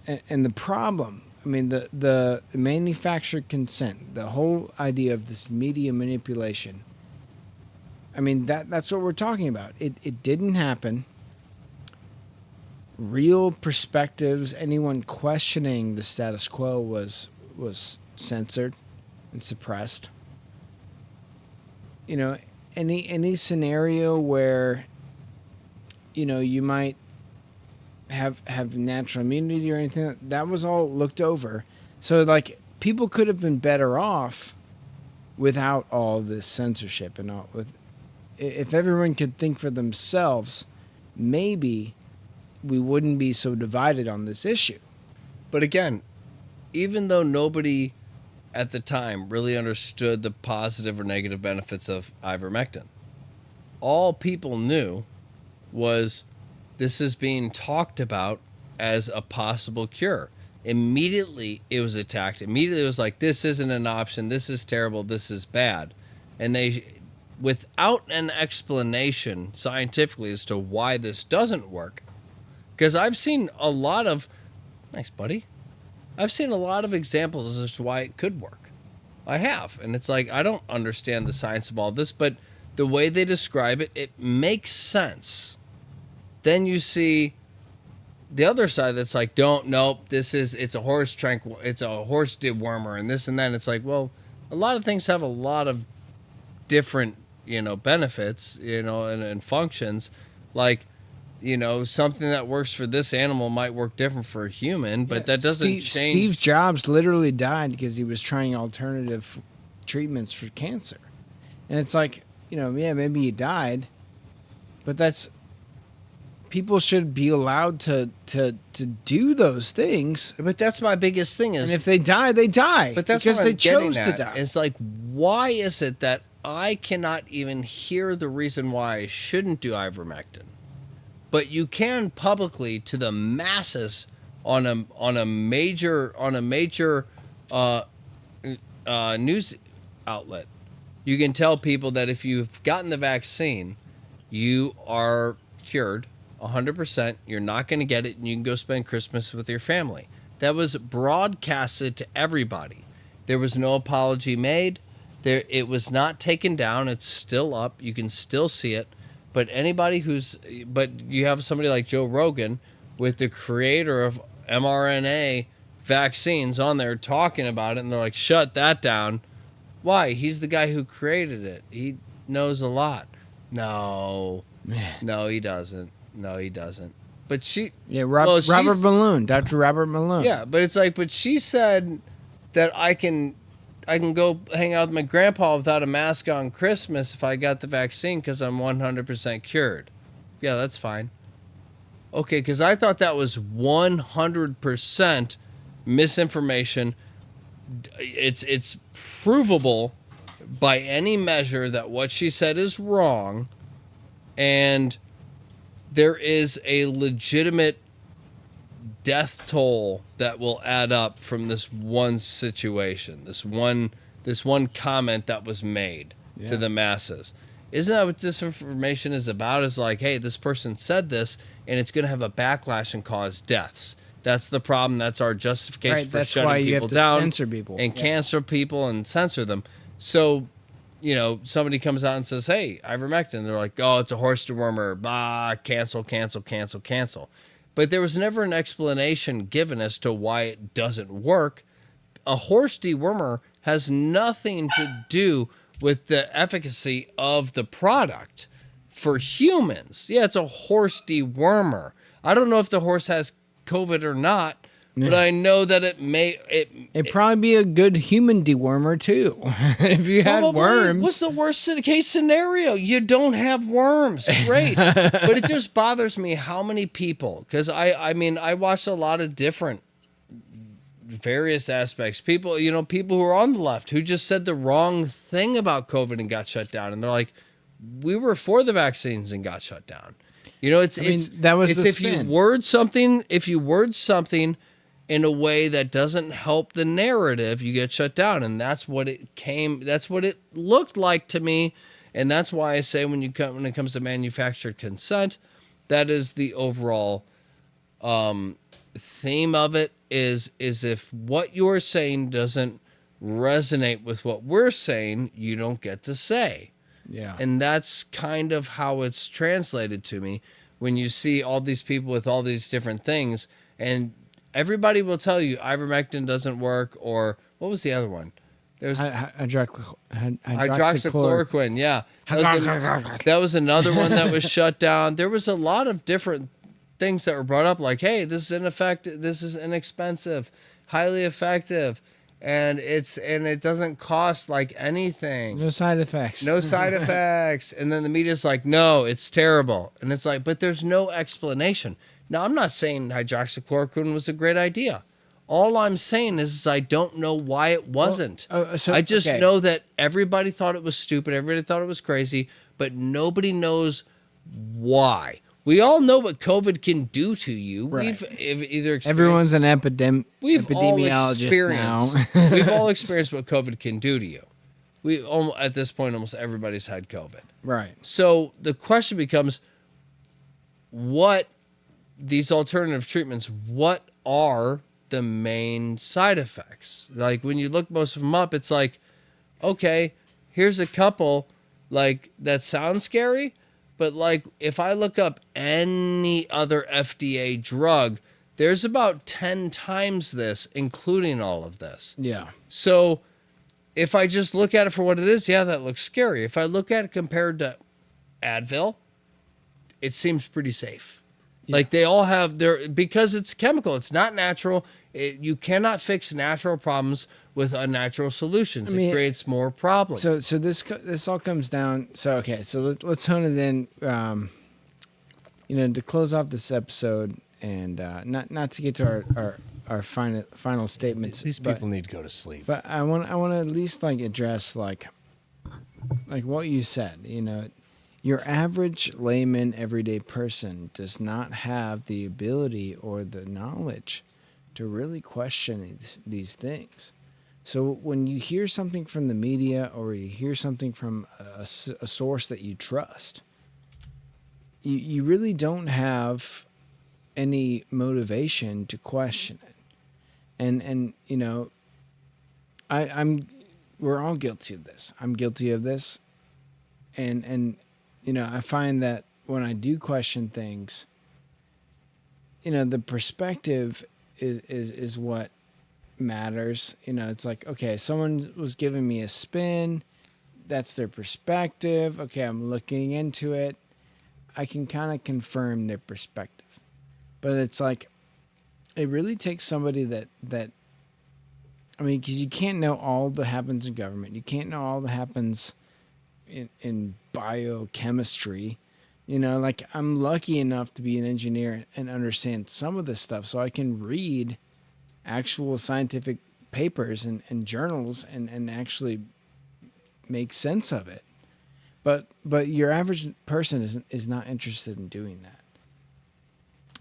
S4: And the problem, I mean, the manufactured consent, the whole idea of this media manipulation, I mean, that's what we're talking about. It didn't happen. Real perspectives, anyone questioning the status quo was censored and suppressed. Any scenario where you might have natural immunity or anything, that was all looked over. So like, people could have been better off without all this censorship and all. If everyone could think for themselves, maybe we wouldn't be so divided on this issue.
S6: But again, even though nobody at the time really understood the positive or negative benefits of ivermectin, all people knew was this is being talked about as a possible cure. Immediately it was attacked. Immediately it was like, this isn't an option. This is terrible. This is bad. And they, without an explanation scientifically as to why this doesn't work, because I've seen a lot of, thanks, buddy. I've seen a lot of examples as to why it could work. I have. And it's like, I don't understand the science of all this, but the way they describe it, it makes sense. Then you see the other side that's like, it's a horse dewormer and this and that. And it's like, well, a lot of things have a lot of different, benefits, and functions. Like, something that works for this animal might work different for a human, but that doesn't change.
S4: Steve Jobs literally died because he was trying alternative treatments for cancer. And it's like, maybe he died, but people should be allowed to do those things.
S6: But that's my biggest thing is,
S4: and if they die, they die.
S6: But that's
S4: because
S6: what
S4: they
S6: I'm getting
S4: chose
S6: at.
S4: to die.
S6: It's like, why is it that I cannot even hear the reason why I shouldn't do ivermectin, but you can publicly to the masses on a major news outlet? You can tell people that if you've gotten the vaccine, you are cured 100%. You're not going to get it, and you can go spend Christmas with your family. That was broadcasted to everybody. There was no apology made. It was not taken down. It's still up. You can still see it. But you have somebody like Joe Rogan, with the creator of mRNA vaccines, on there talking about it, and they're like, shut that down. Why? He's the guy who created it. He knows a lot. No, he doesn't. But
S4: Robert Malone, Dr. Robert Malone.
S6: Yeah, but it's like, but she said that I can go hang out with my grandpa without a mask on Christmas if I got the vaccine because I'm 100% cured. Yeah, that's fine. Okay, because I thought that was 100% misinformation. It's provable by any measure that what she said is wrong, and there is a legitimate death toll that will add up from this one situation, this one comment that was made to the masses. Isn't that what disinformation is about? Is like, hey, this person said this, and it's going to have a backlash and cause deaths. That's the problem. That's our justification for shutting people down,
S4: censor people
S6: and cancel people and censor them. So, somebody comes out and says, hey, ivermectin. They're like, oh, it's a horse dewormer. Bah, cancel. But there was never an explanation given as to why it doesn't work. A horse dewormer has nothing to do with the efficacy of the product for humans. Yeah, it's a horse dewormer. I don't know if the horse has COVID or not, but I know that
S4: It'd probably be a good human dewormer too. If you had
S6: probably.
S4: worms.
S6: What's the worst case scenario? You don't have worms. Great. But it just bothers me how many people, because I mean, I watched a lot of different various aspects. People who are on the left who just said the wrong thing about COVID and got shut down. And they're like, we were for the vaccines and got shut down.
S4: That was the
S6: if
S4: spin.
S6: if you word something in a way that doesn't help the narrative, you get shut down. And that's what it looked like to me. And that's why I say when it comes to manufactured consent, that is the overall theme of it is if what you're saying doesn't resonate with what we're saying, you don't get to say.
S4: Yeah.
S6: And that's kind of how it's translated to me when you see all these people with all these different things, and everybody will tell you ivermectin doesn't work, or what was the other one? There's hydroxychloroquine. Yeah. That was another one that was shut down. There was a lot of different things that were brought up, like, hey, this is ineffective, this is inexpensive, highly effective. And it doesn't cost like anything.
S4: No side effects.
S6: No side effects. And then the media's like, no, it's terrible. And it's like, but there's no explanation. Now, I'm not saying hydroxychloroquine was a great idea. All I'm saying is I don't know why it wasn't. I just know that everybody thought it was stupid. Everybody thought it was crazy, but nobody knows why. We all know what COVID can do to you.
S4: Right.
S6: We've either experienced...
S4: Everyone's an
S6: epidemiologist
S4: now.
S6: We've all experienced what COVID can do to you. At this point, almost everybody's had COVID.
S4: Right.
S6: So the question becomes, what these alternative treatments, what are the main side effects? Like when you look most of them up, it's like, okay, here's a couple like that sounds scary, but like if I look up any other FDA drug, there's about 10 times this, including all of this.
S4: Yeah.
S6: So if I just look at it for what it is, yeah, that looks scary. If I look at it compared to Advil, it seems pretty safe. Yeah. Like they all have because it's chemical, it's not natural. You cannot fix natural problems with unnatural solutions. It creates more problems.
S4: So this all comes down. So okay, so let's hone it in. To close off this episode, and not to get to our final statements.
S6: These people need to go to sleep.
S4: But I want to at least like address like what you said. Your average layman, everyday person does not have the ability or the knowledge to really question these things. So when you hear something from the media or you hear something from a source that you trust, you really don't have any motivation to question it. And we're all guilty of this. I'm guilty of this. And I find that when I do question things, the perspective is what matters. It's like, okay, someone was giving me a spin. That's their perspective. Okay, I'm looking into it. I can kind of confirm their perspective. But it's like, it really takes somebody that because you can't know all that happens in government. You can't know all that happens in biochemistry. Like I'm lucky enough to be an engineer and understand some of this stuff, so I can read actual scientific papers and journals and actually make sense of it. But your average person is not interested in doing that.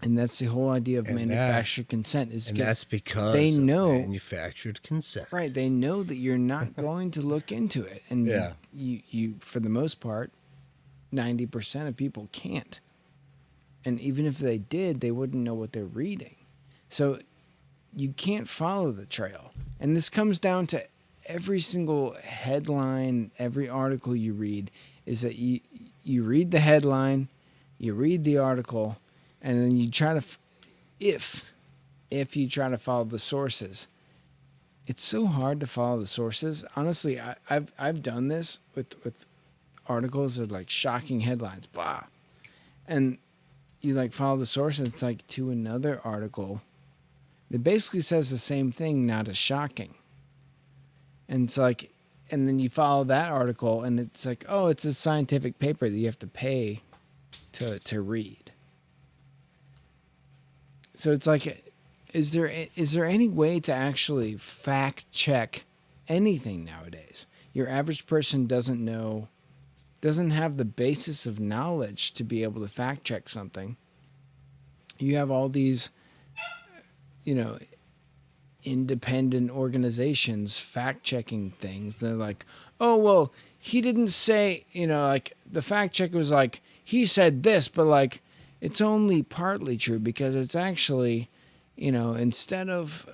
S4: And that's the whole idea of manufactured consent.
S6: And that's because
S4: they know
S6: manufactured consent.
S4: Right. They know that you're not going to look into it. And you for the most part, 90% of people can't. And even if they did, they wouldn't know what they're reading. So you can't follow the trail. And this comes down to every single headline, every article you read, is that you read the headline, you read the article, and then you try to, if you try to follow the sources. It's so hard to follow the sources. Honestly, I've done this with articles with like shocking headlines, blah, and you like follow the source, and it's like to another article that basically says the same thing, not as shocking. And it's like, and then you follow that article, and it's like, oh, it's a scientific paper that you have to pay to read. So it's like, is there any way to actually fact check anything nowadays? Your average person doesn't have the basis of knowledge to be able to fact check something. You have all these, independent organizations fact checking things. They're like, oh, well, he didn't say, like the fact checker was like, he said this, but like, it's only partly true because it's actually, instead of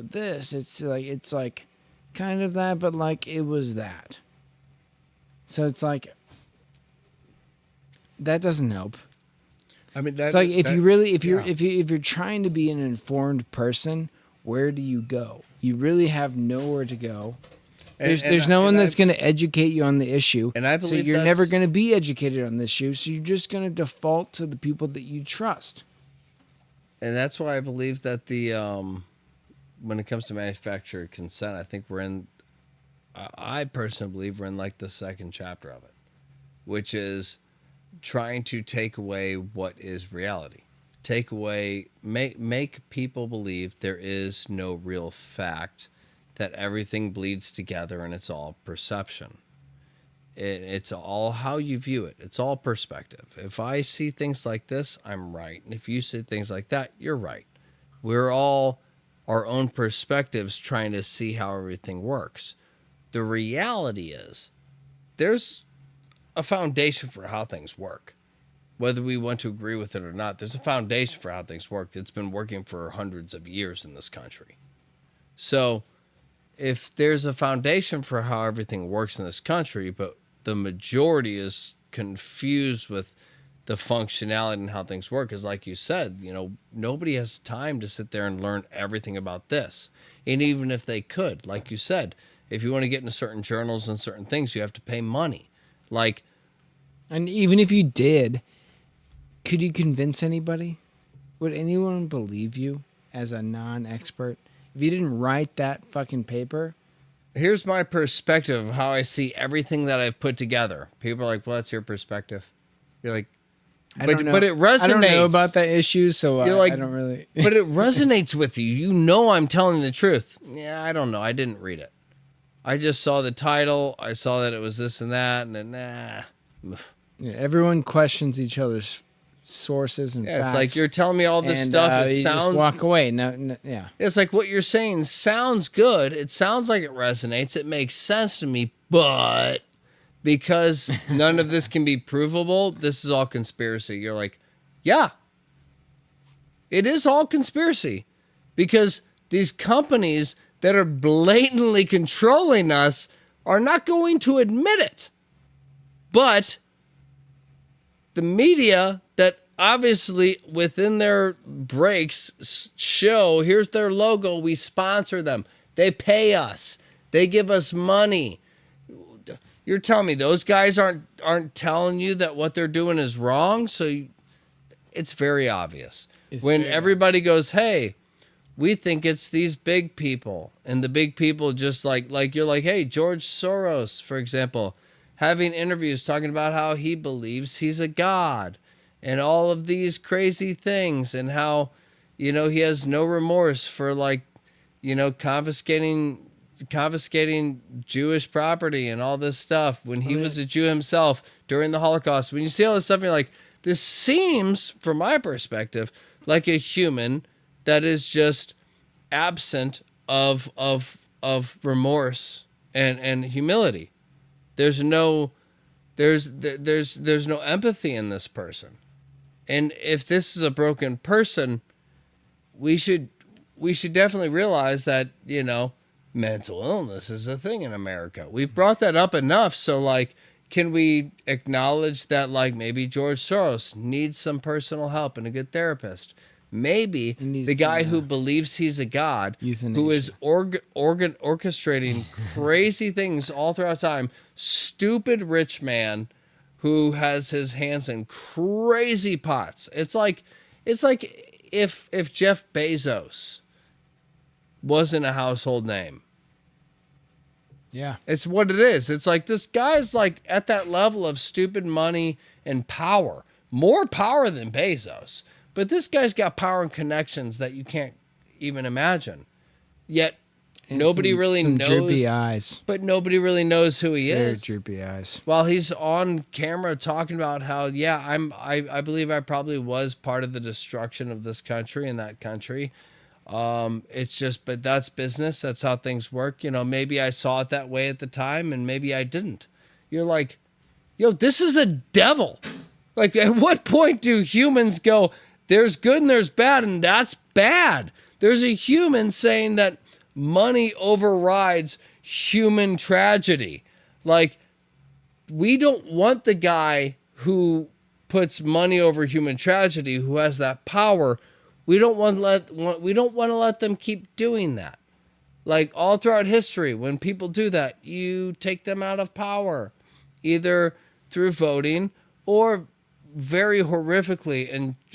S4: this, it's like kind of that, but like it was that. So it's like, that doesn't help.
S6: I mean,
S4: it's like if you're trying to be an informed person, where do you go? You really have nowhere to go. There's no one that's going to educate you on the issue. And I believe so you're never going to be educated on this issue. So you're just going to default to the people that you trust.
S6: And that's why I believe that when it comes to manufacturer consent, I think I personally believe we're in like the second chapter of it, which is trying to take away what is reality. Make people believe there is no real fact, that everything bleeds together and it's all perception. It's all how you view it. It's all perspective. If I see things like this, I'm right. And if you see things like that, you're right. We're all our own perspectives trying to see how everything works. The reality is there's a foundation for how things work. Whether we want to agree with it or not, there's a foundation for how things work that's been working for hundreds of years in this country. So if there's a foundation for how everything works in this country, but the majority is confused with the functionality and how things work, because like you said, nobody has time to sit there and learn everything about this. And even if they could, like you said, if you want to get into certain journals and certain things, you have to pay money.
S4: And even if you did, could you convince anybody? Would anyone believe you as a non-expert? If you didn't write that fucking paper?
S6: Here's my perspective of how I see everything that I've put together. People are like, well, that's your perspective. You're like,
S4: I don't know.
S6: But it resonates.
S4: I don't know about that issue, so I don't really.
S6: But it resonates with you. I'm telling the truth. Yeah, I don't know. I didn't read it. I just saw the title. I saw that it was this and that, and then,
S4: Yeah, everyone questions each other's sources and facts.
S6: It's like you're telling me all this stuff. It
S4: you
S6: sounds.
S4: Just walk away. No, yeah.
S6: It's like what you're saying sounds good. It sounds like it resonates. It makes sense to me, but because none of this can be provable, this is all conspiracy. You're like, yeah, it is all conspiracy because these companies that are blatantly controlling us are not going to admit it. But the media that obviously within their breaks show, here's their logo, we sponsor them. They pay us. They give us money. You're telling me those guys aren't telling you that what they're doing is wrong? So it's very obvious. When everybody goes, hey, we think it's these big people, and the big people just like you're like, hey, George Soros, for example, having interviews talking about how he believes he's a god and all of these crazy things and how, he has no remorse for confiscating Jewish property and all this stuff when he was a Jew himself during the Holocaust. When you see all this stuff, you're like, this seems, from my perspective, like a human that is just absent of remorse and humility. There's no empathy in this person. And if this is a broken person, we should definitely realize that, mental illness is a thing in America. We've brought that up enough. So can we acknowledge that maybe George Soros needs some personal help and a good therapist? Maybe the guy who believes he's a god,
S4: euthanasia,
S6: who is orchestrating crazy things all throughout time, stupid rich man who has his hands in crazy pots. It's like if Jeff Bezos wasn't a household name.
S4: Yeah.
S6: It's what it is. It's like this guy's like at that level of stupid money and power. More power than Bezos. But this guy's got power and connections that you can't even imagine. Yet
S4: And
S6: nobody really
S4: some
S6: knows.
S4: droopy eyes.
S6: But nobody really knows who he
S4: Very
S6: is.
S4: droopy eyes.
S6: While he's on camera talking about how, yeah, I believe I probably was part of the destruction of this country and that country. It's just, but that's business. That's how things work. You know, maybe I saw it that way at the time and maybe I didn't. You're like, yo, this is a devil. Like, at what point do humans go, there's good and there's bad, and that's bad? There's a human saying that money overrides human tragedy. Like, we don't want the guy who puts money over human tragedy, who has that power. We don't want to let them keep doing that. Like, all throughout history, when people do that, you take them out of power, either through voting or very horrifically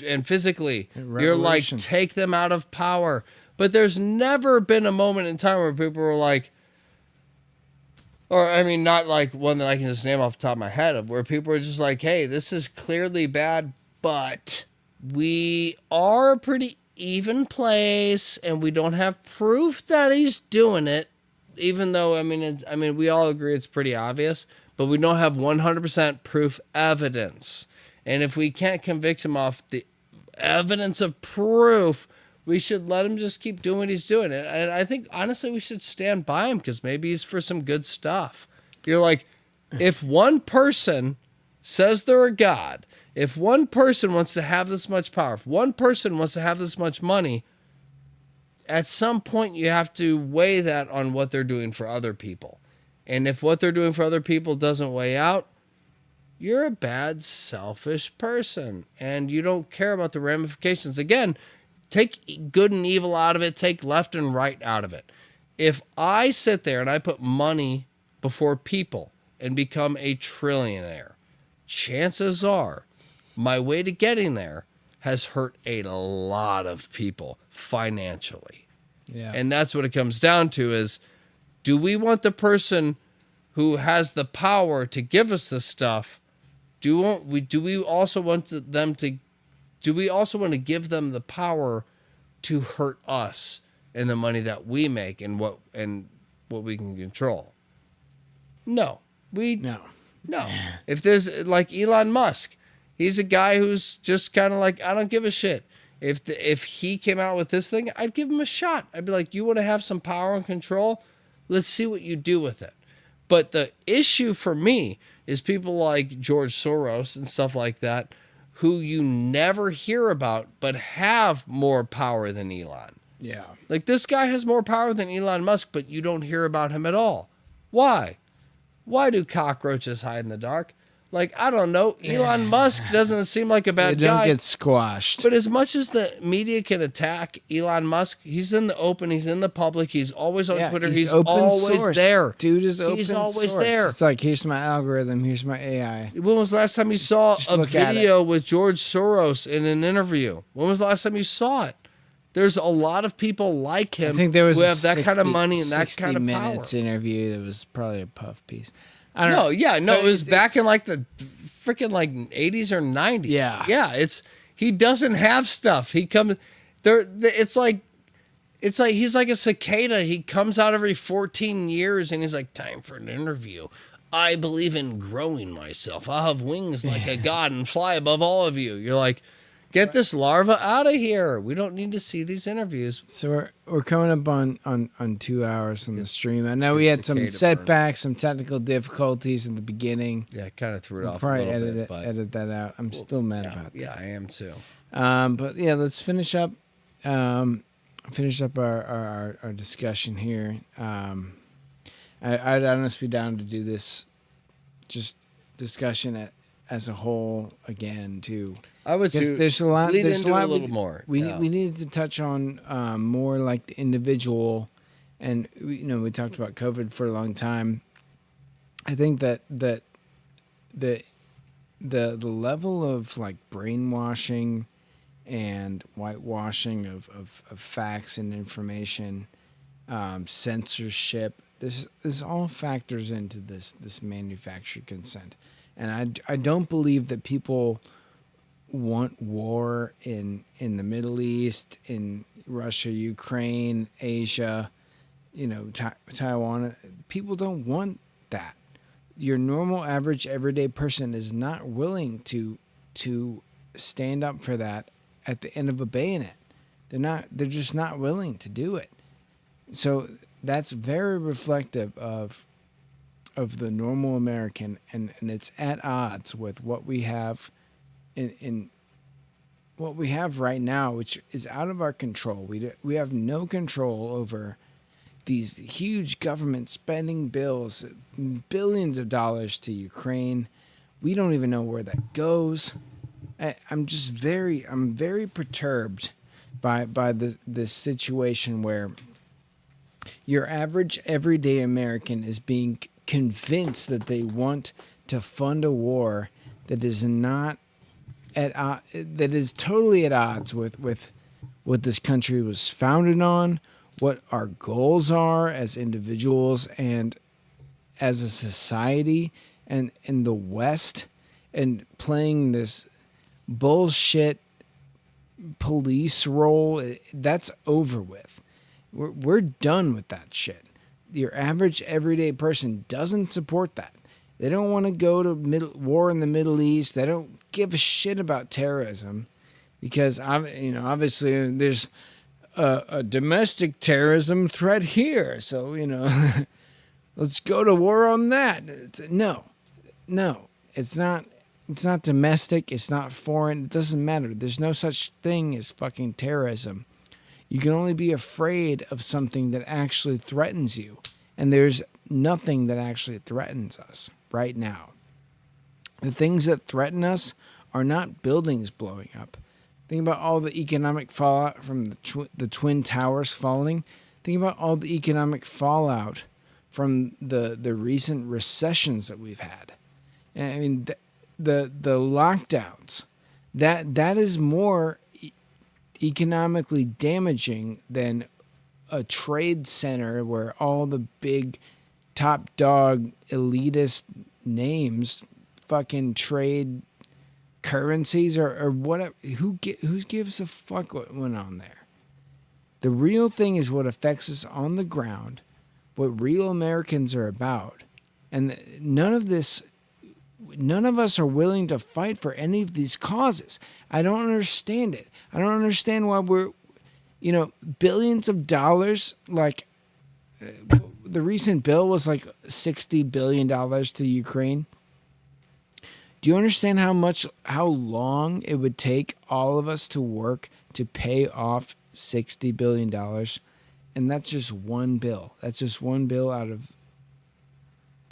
S6: and physically. You're like, take them out of power. But there's never been a moment in time where people were like, or I mean, not like one that I can just name off the top of my head, of where people were just like, hey, this is clearly bad, but we are a pretty even place and we don't have proof that he's doing it, even though, I mean, we all agree it's pretty obvious, but we don't have 100% proof evidence. And if we can't convict him off the evidence of proof, we should let him just keep doing what he's doing. And I think, honestly, we should stand by him because maybe he's for some good stuff. You're like, if one person says they're a god, if one person wants to have this much power, if one person wants to have this much money, at some point you have to weigh that on what they're doing for other people. And if what they're doing for other people doesn't weigh out, you're a bad, selfish person, and you don't care about the ramifications. Again, take good and evil out of it, take left and right out of it. If I sit there and I put money before people and become a trillionaire, chances are my way to getting there has hurt a lot of people financially.
S4: Yeah.
S6: And that's what it comes down to is, do we want the person who has the power to give us this stuff? Do we also want to give them the power to hurt us and the money that we make and what we can control? No. No. If there's like Elon Musk, he's a guy who's just kind of like, I don't give a shit. If he came out with this thing, I'd give him a shot. I'd be like, you want to have some power and control? Let's see what you do with it. But the issue for me is people like George Soros and stuff like that, who you never hear about but have more power than Elon.
S4: Yeah.
S6: Like, this guy has more power than Elon Musk, but you don't hear about him at all. Why? Why do cockroaches hide in the dark? Like, I don't know. Elon Musk doesn't seem like a bad
S4: They don't
S6: guy.
S4: get squashed.
S6: But as much as the media can attack Elon Musk, he's in the open, he's in the public, he's always on Twitter, he's
S4: open
S6: always
S4: source.
S6: there.
S4: Dude is open
S6: He's always
S4: source.
S6: there.
S4: It's like, here's my algorithm, here's my AI.
S6: When was the last time you saw
S4: Just
S6: a
S4: look at
S6: video with George Soros in an interview? When was the last time you saw it? There's a lot of people like him
S4: I think there was
S6: who
S4: a
S6: have that kind of
S4: 60
S6: money and that
S4: 60
S6: kind of power.
S4: minutes interview that was probably a puff piece. I don't
S6: No,
S4: know.
S6: yeah, no,
S4: So
S6: it was
S4: it's-
S6: back in like the freaking like 80s or 90s.
S4: Yeah.
S6: He doesn't have stuff. He comes there. It's like he's like a cicada. He comes out every 14 years and he's like, time for an interview. I believe in growing myself. I'll have wings like a god and fly above all of you. You're like, get this larva out of here. We don't need to see these interviews.
S4: So we're coming up on 2 hours on the stream. I know we had some
S6: cicada
S4: setbacks, some technical difficulties in the beginning.
S6: Yeah, kind of threw it off a
S4: Probably
S6: little bit. But
S4: edit that out. I'm still mad about that.
S6: yeah, I am too.
S4: But yeah, let's finish up. Finish up our discussion here. I'd honestly be down to do this, just discussion as a whole again too.
S6: I would say
S4: There's a lot.
S6: lead
S4: There's
S6: into
S4: a lot
S6: it a little more.
S4: We
S6: Yeah.
S4: we needed to touch on more like the individual, and we talked about COVID for a long time. I think that the level of like brainwashing and whitewashing of facts and information censorship. This all factors into this manufactured consent, and I don't believe that people want war in the Middle East, in Russia, Ukraine, Asia, Taiwan. People don't want that. Your normal, average, everyday person is not willing to stand up for that at the end of a bayonet. They're just not willing to do it. So that's very reflective of the normal American, and it's at odds with what we have in what we have right now, which is out of our control. We have no control over these huge government spending bills, billions of dollars to Ukraine. We don't even know where that goes. I'm very perturbed by this situation where your average everyday American is being convinced that they want to fund a war that is not that is totally at odds with what this country was founded on, what our goals are as individuals and as a society, and in the West, and playing this bullshit police role. That's over with. We're done with that shit. Your average everyday person doesn't support that. They don't want to go to war in the Middle East. They don't give a shit about terrorism, because obviously there's a domestic terrorism threat here. So let's go to war on that. No, it's not. It's not domestic. It's not foreign. It doesn't matter. There's no such thing as fucking terrorism. You can only be afraid of something that actually threatens you. And there's nothing that actually threatens us right now. The things that threaten us are not buildings blowing up. Think about all the economic fallout from the Twin Towers falling. Think about all the economic fallout from the recent recessions that we've had. I mean, the lockdowns, that is more economically damaging than a trade center where all the big top dog elitist names fucking trade currencies or whatever. Who gives a fuck what went on there? The real thing is what affects us on the ground, what real Americans are about. And none of us are willing to fight for any of these causes. I don't understand it. I don't understand why we're, billions of dollars, like the recent bill was like $60 billion to Ukraine. Do you understand how long it would take all of us to work to pay off $60 billion? And that's just one bill. That's just one bill out of,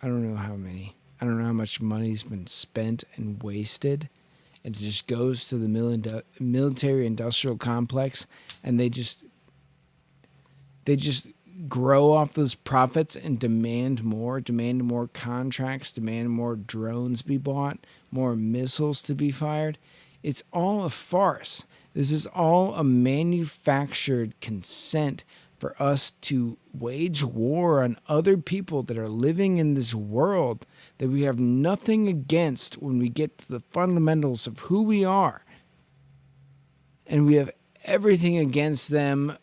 S4: I don't know how many. I don't know how much money's been spent and wasted. It just goes to the military industrial complex, and they just grow off those profits and demand more contracts, demand more drones be bought, more missiles to be fired. It's all a farce. This is all a manufactured consent for us to wage war on other people that are living in this world that we have nothing against when we get to the fundamentals of who we are. And we have everything against them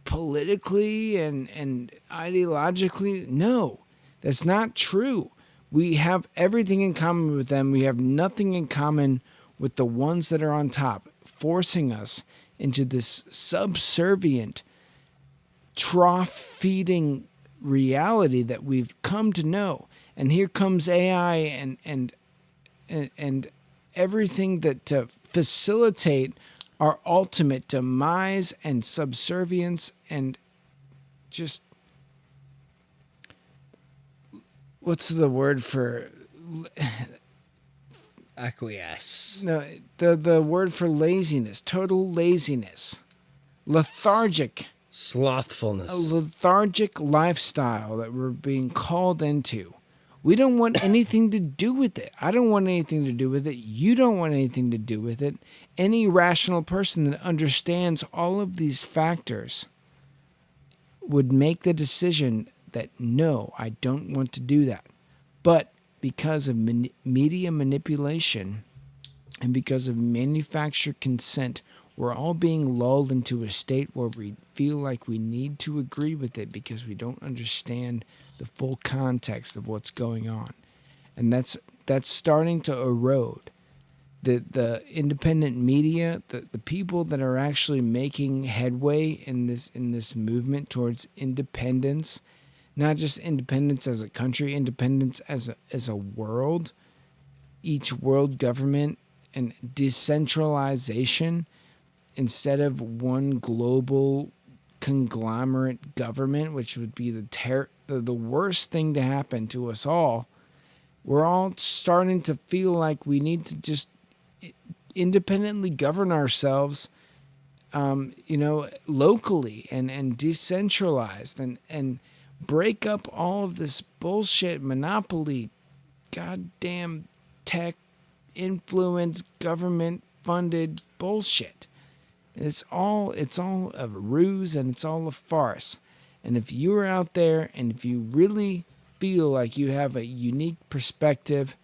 S4: politically and ideologically. No, that's not true. We have everything in common with them. We have nothing in common with the ones that are on top, forcing us into this subservient, trough-feeding reality that we've come to know. And here comes AI and everything that to facilitate our ultimate demise and subservience and just, what's the word for
S7: acquiesce?
S4: No, the word for laziness, total laziness, lethargic.
S7: Slothfulness.
S4: A lethargic lifestyle that we're being called into. We don't want anything to do with it. I don't want anything to do with it. You don't want anything to do with it. Any rational person that understands all of these factors would make the decision that, no, I don't want to do that. But because of media manipulation and because of manufactured consent, we're all being lulled into a state where we feel like we need to agree with it because we don't understand the full context of what's going on. And that's starting to erode. The independent media, the people that are actually making headway in this movement towards independence, not just independence as a country, independence as a world, each world government, and decentralization instead of one global conglomerate government, which would be the worst thing to happen to us all. We're all starting to feel like we need to just independently govern ourselves, locally and decentralized and break up all of this bullshit monopoly, goddamn tech influence, government funded bullshit. It's all a ruse and it's all a farce. And if you're out there and if you really feel like you have a unique perspective,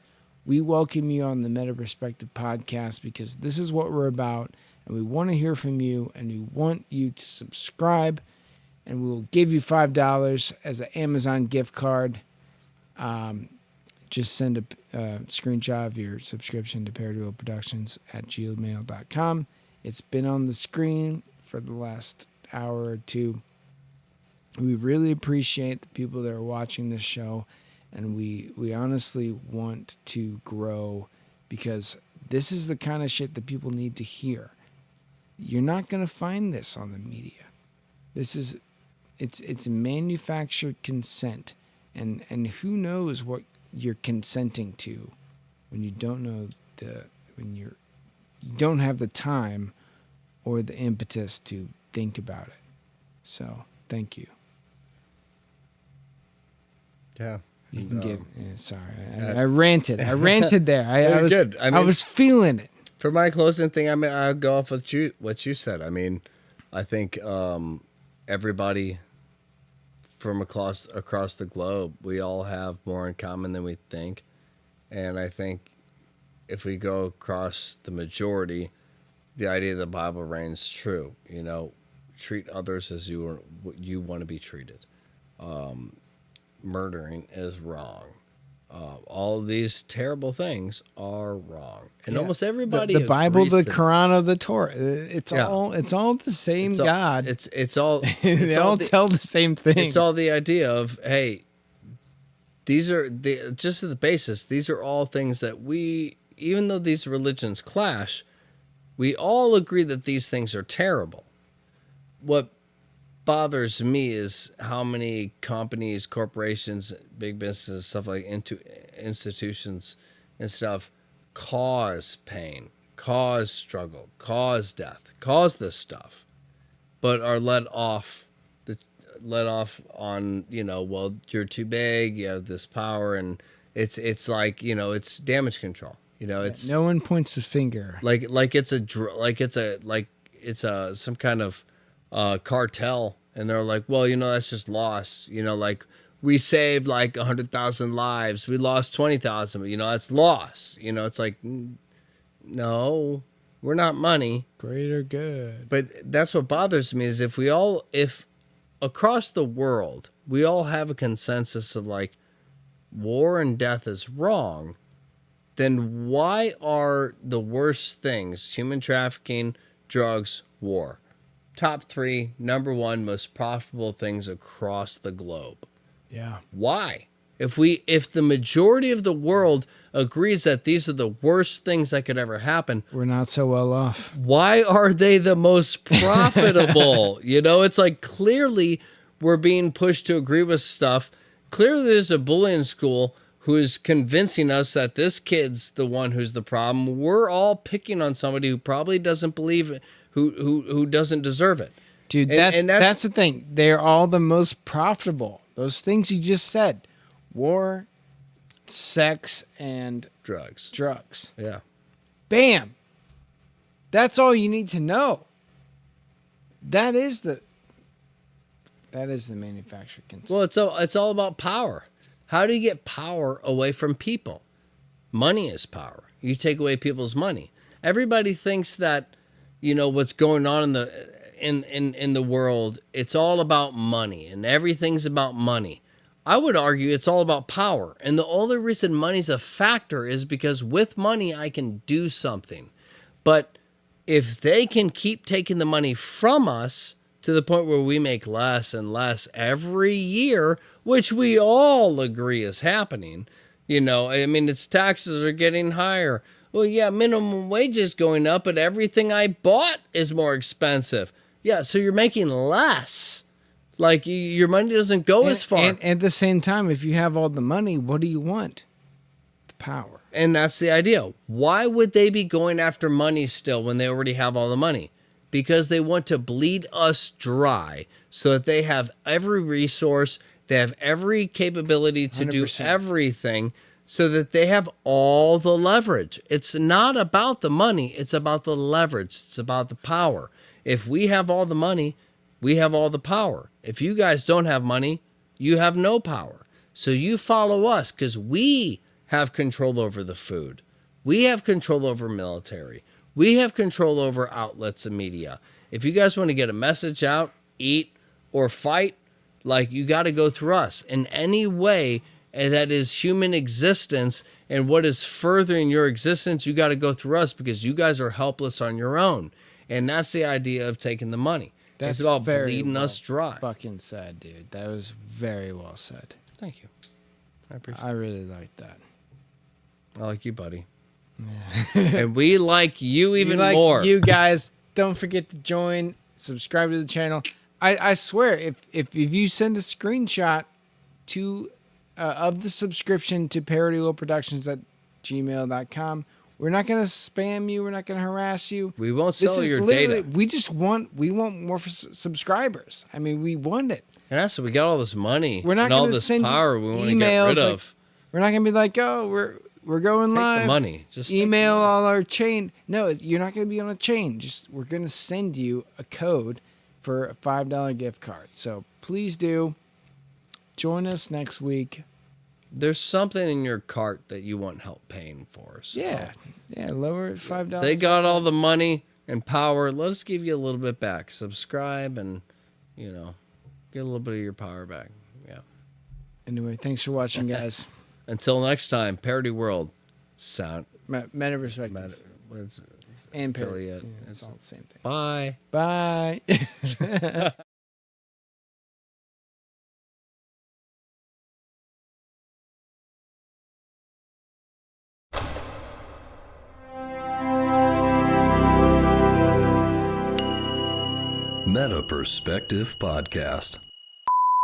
S4: we welcome you on the Meta Perspective podcast because this is what we're about, and we want to hear from you, and we want you to subscribe, and we'll give you $5 as an Amazon gift card. Just send a screenshot of your subscription to paradualproductions@gmail.com. It's been on the screen for the last hour or two. We really appreciate the people that are watching this show. And we honestly want to grow because this is the kind of shit that people need to hear. You're not going to find this on the media. It's manufactured consent. And who knows what you're consenting to when you don't know you don't have the time or the impetus to think about it. So, thank you.
S6: Yeah.
S4: You can give. Sorry, I ranted. I ranted there. I was
S6: good.
S4: I was feeling it.
S6: For my closing thing, I'll go off with what you said. I think everybody from across the globe, we all have more in common than we think, and I think if we go across the majority, the idea of the Bible reigns true. Treat others as you want to be treated. Murdering is wrong. All of these terrible things are wrong, and almost everybody.
S4: The Bible, the
S6: agrees
S4: Quran, of the Torah. It's all the same God.
S6: It's all.
S4: They all tell the same thing.
S6: It's all the idea of, hey, these are just at the basis. These are all things that even though these religions clash, we all agree that these things are terrible. What bothers me is how many companies, corporations, big businesses, stuff like institutions and stuff cause pain, cause struggle, cause death, cause this stuff, but are let off on, well, you're too big, you have this power, and it's like, it's damage control. It's
S4: no one points the finger.
S6: Like it's some kind of cartel, and they're like, well, that's just loss. Like we saved like 100,000 lives, we lost 20,000, but that's loss. It's like, no, we're not money.
S4: Greater good.
S6: But that's what bothers me is if across the world we all have a consensus of like war and death is wrong, then why are the worst things, human trafficking, drugs, war, top 3, number 1 most profitable things across the globe?
S4: Yeah.
S6: Why? If the majority of the world agrees that these are the worst things that could ever happen,
S4: we're not so well off.
S6: Why are they the most profitable? It's like clearly we're being pushed to agree with stuff. Clearly there's a bullying school who is convincing us that this kid's the one who's the problem. We're all picking on somebody who probably doesn't believe it, who doesn't deserve it.
S4: Dude, that's the thing. They're all the most profitable. Those things you just said. War, sex, and
S6: drugs. Yeah.
S4: Bam. That's all you need to know. That is That is the manufacturer consent.
S7: Well, it's all about power. How do you get power away from people? Money is power. You take away people's money. Everybody thinks that, what's going on in the world, it's all about money and everything's about money. I would argue it's all about power. And the only reason money's a factor is because with money I can do something. But if they can keep taking the money from us to the point where we make less and less every year, which we all agree is happening, its taxes are getting higher. Well, yeah, minimum wage is going up, but everything I bought is more expensive. Yeah, so you're making less. Like, your money doesn't go as far.
S4: And at the same time, if you have all the money, what do you want? The power.
S7: And that's the idea. Why would they be going after money still when they already have all the money? Because they want to bleed us dry so that they have every resource, they have every capability to 100%. Do everything, so that they have all the leverage. It's not about the money, it's about the leverage, it's about the power. If we have all the money, we have all the power. If you guys don't have money, you have no power. So you follow us because we have control over the food. We have control over military. We have control over outlets and media. If you guys want to get a message out, eat, or fight, you got to go through us. In any way that is human existence and what is furthering your existence, you got to go through us because you guys are helpless on your own. And that's the idea of taking the money.
S4: That's
S7: it's about
S4: very
S7: bleeding us dry.
S4: Fucking said, dude. That was very well said.
S7: Thank you. I appreciate it.
S4: I really like that.
S7: I like you, buddy. Yeah. And we like you even more.
S4: You guys, don't forget to join, subscribe to the channel. I swear, if you send a screenshot to of the subscription to parodyworldproductions@gmail.com, we're not going to spam you. We're not going to harass you.
S7: We won't sell your data.
S4: We want more subscribers. I mean, we want it.
S7: And that's we got all this money.
S4: We're not
S7: and all
S4: gonna
S7: this
S4: send
S7: power we want to get rid of.
S4: We're not going to be like, oh, we're going live.
S7: Take the money. Just
S4: email all our chain. No, you're not going to be on a chain. We're going to send you a code for a $5 gift card. So please do join us next week.
S7: There's something in your cart that you want help paying for. So.
S4: Yeah, lower it $5.
S7: They got all the money and power. Let us give you a little bit back. Subscribe and, get a little bit of your power back. Yeah.
S4: Anyway, thanks for watching, guys.
S7: Until next time, Parody World, sound.
S4: Meta perspective. And parody.
S7: Yeah,
S4: it's all the same thing.
S7: Bye.
S4: Bye.
S1: Meta Perspective Podcast.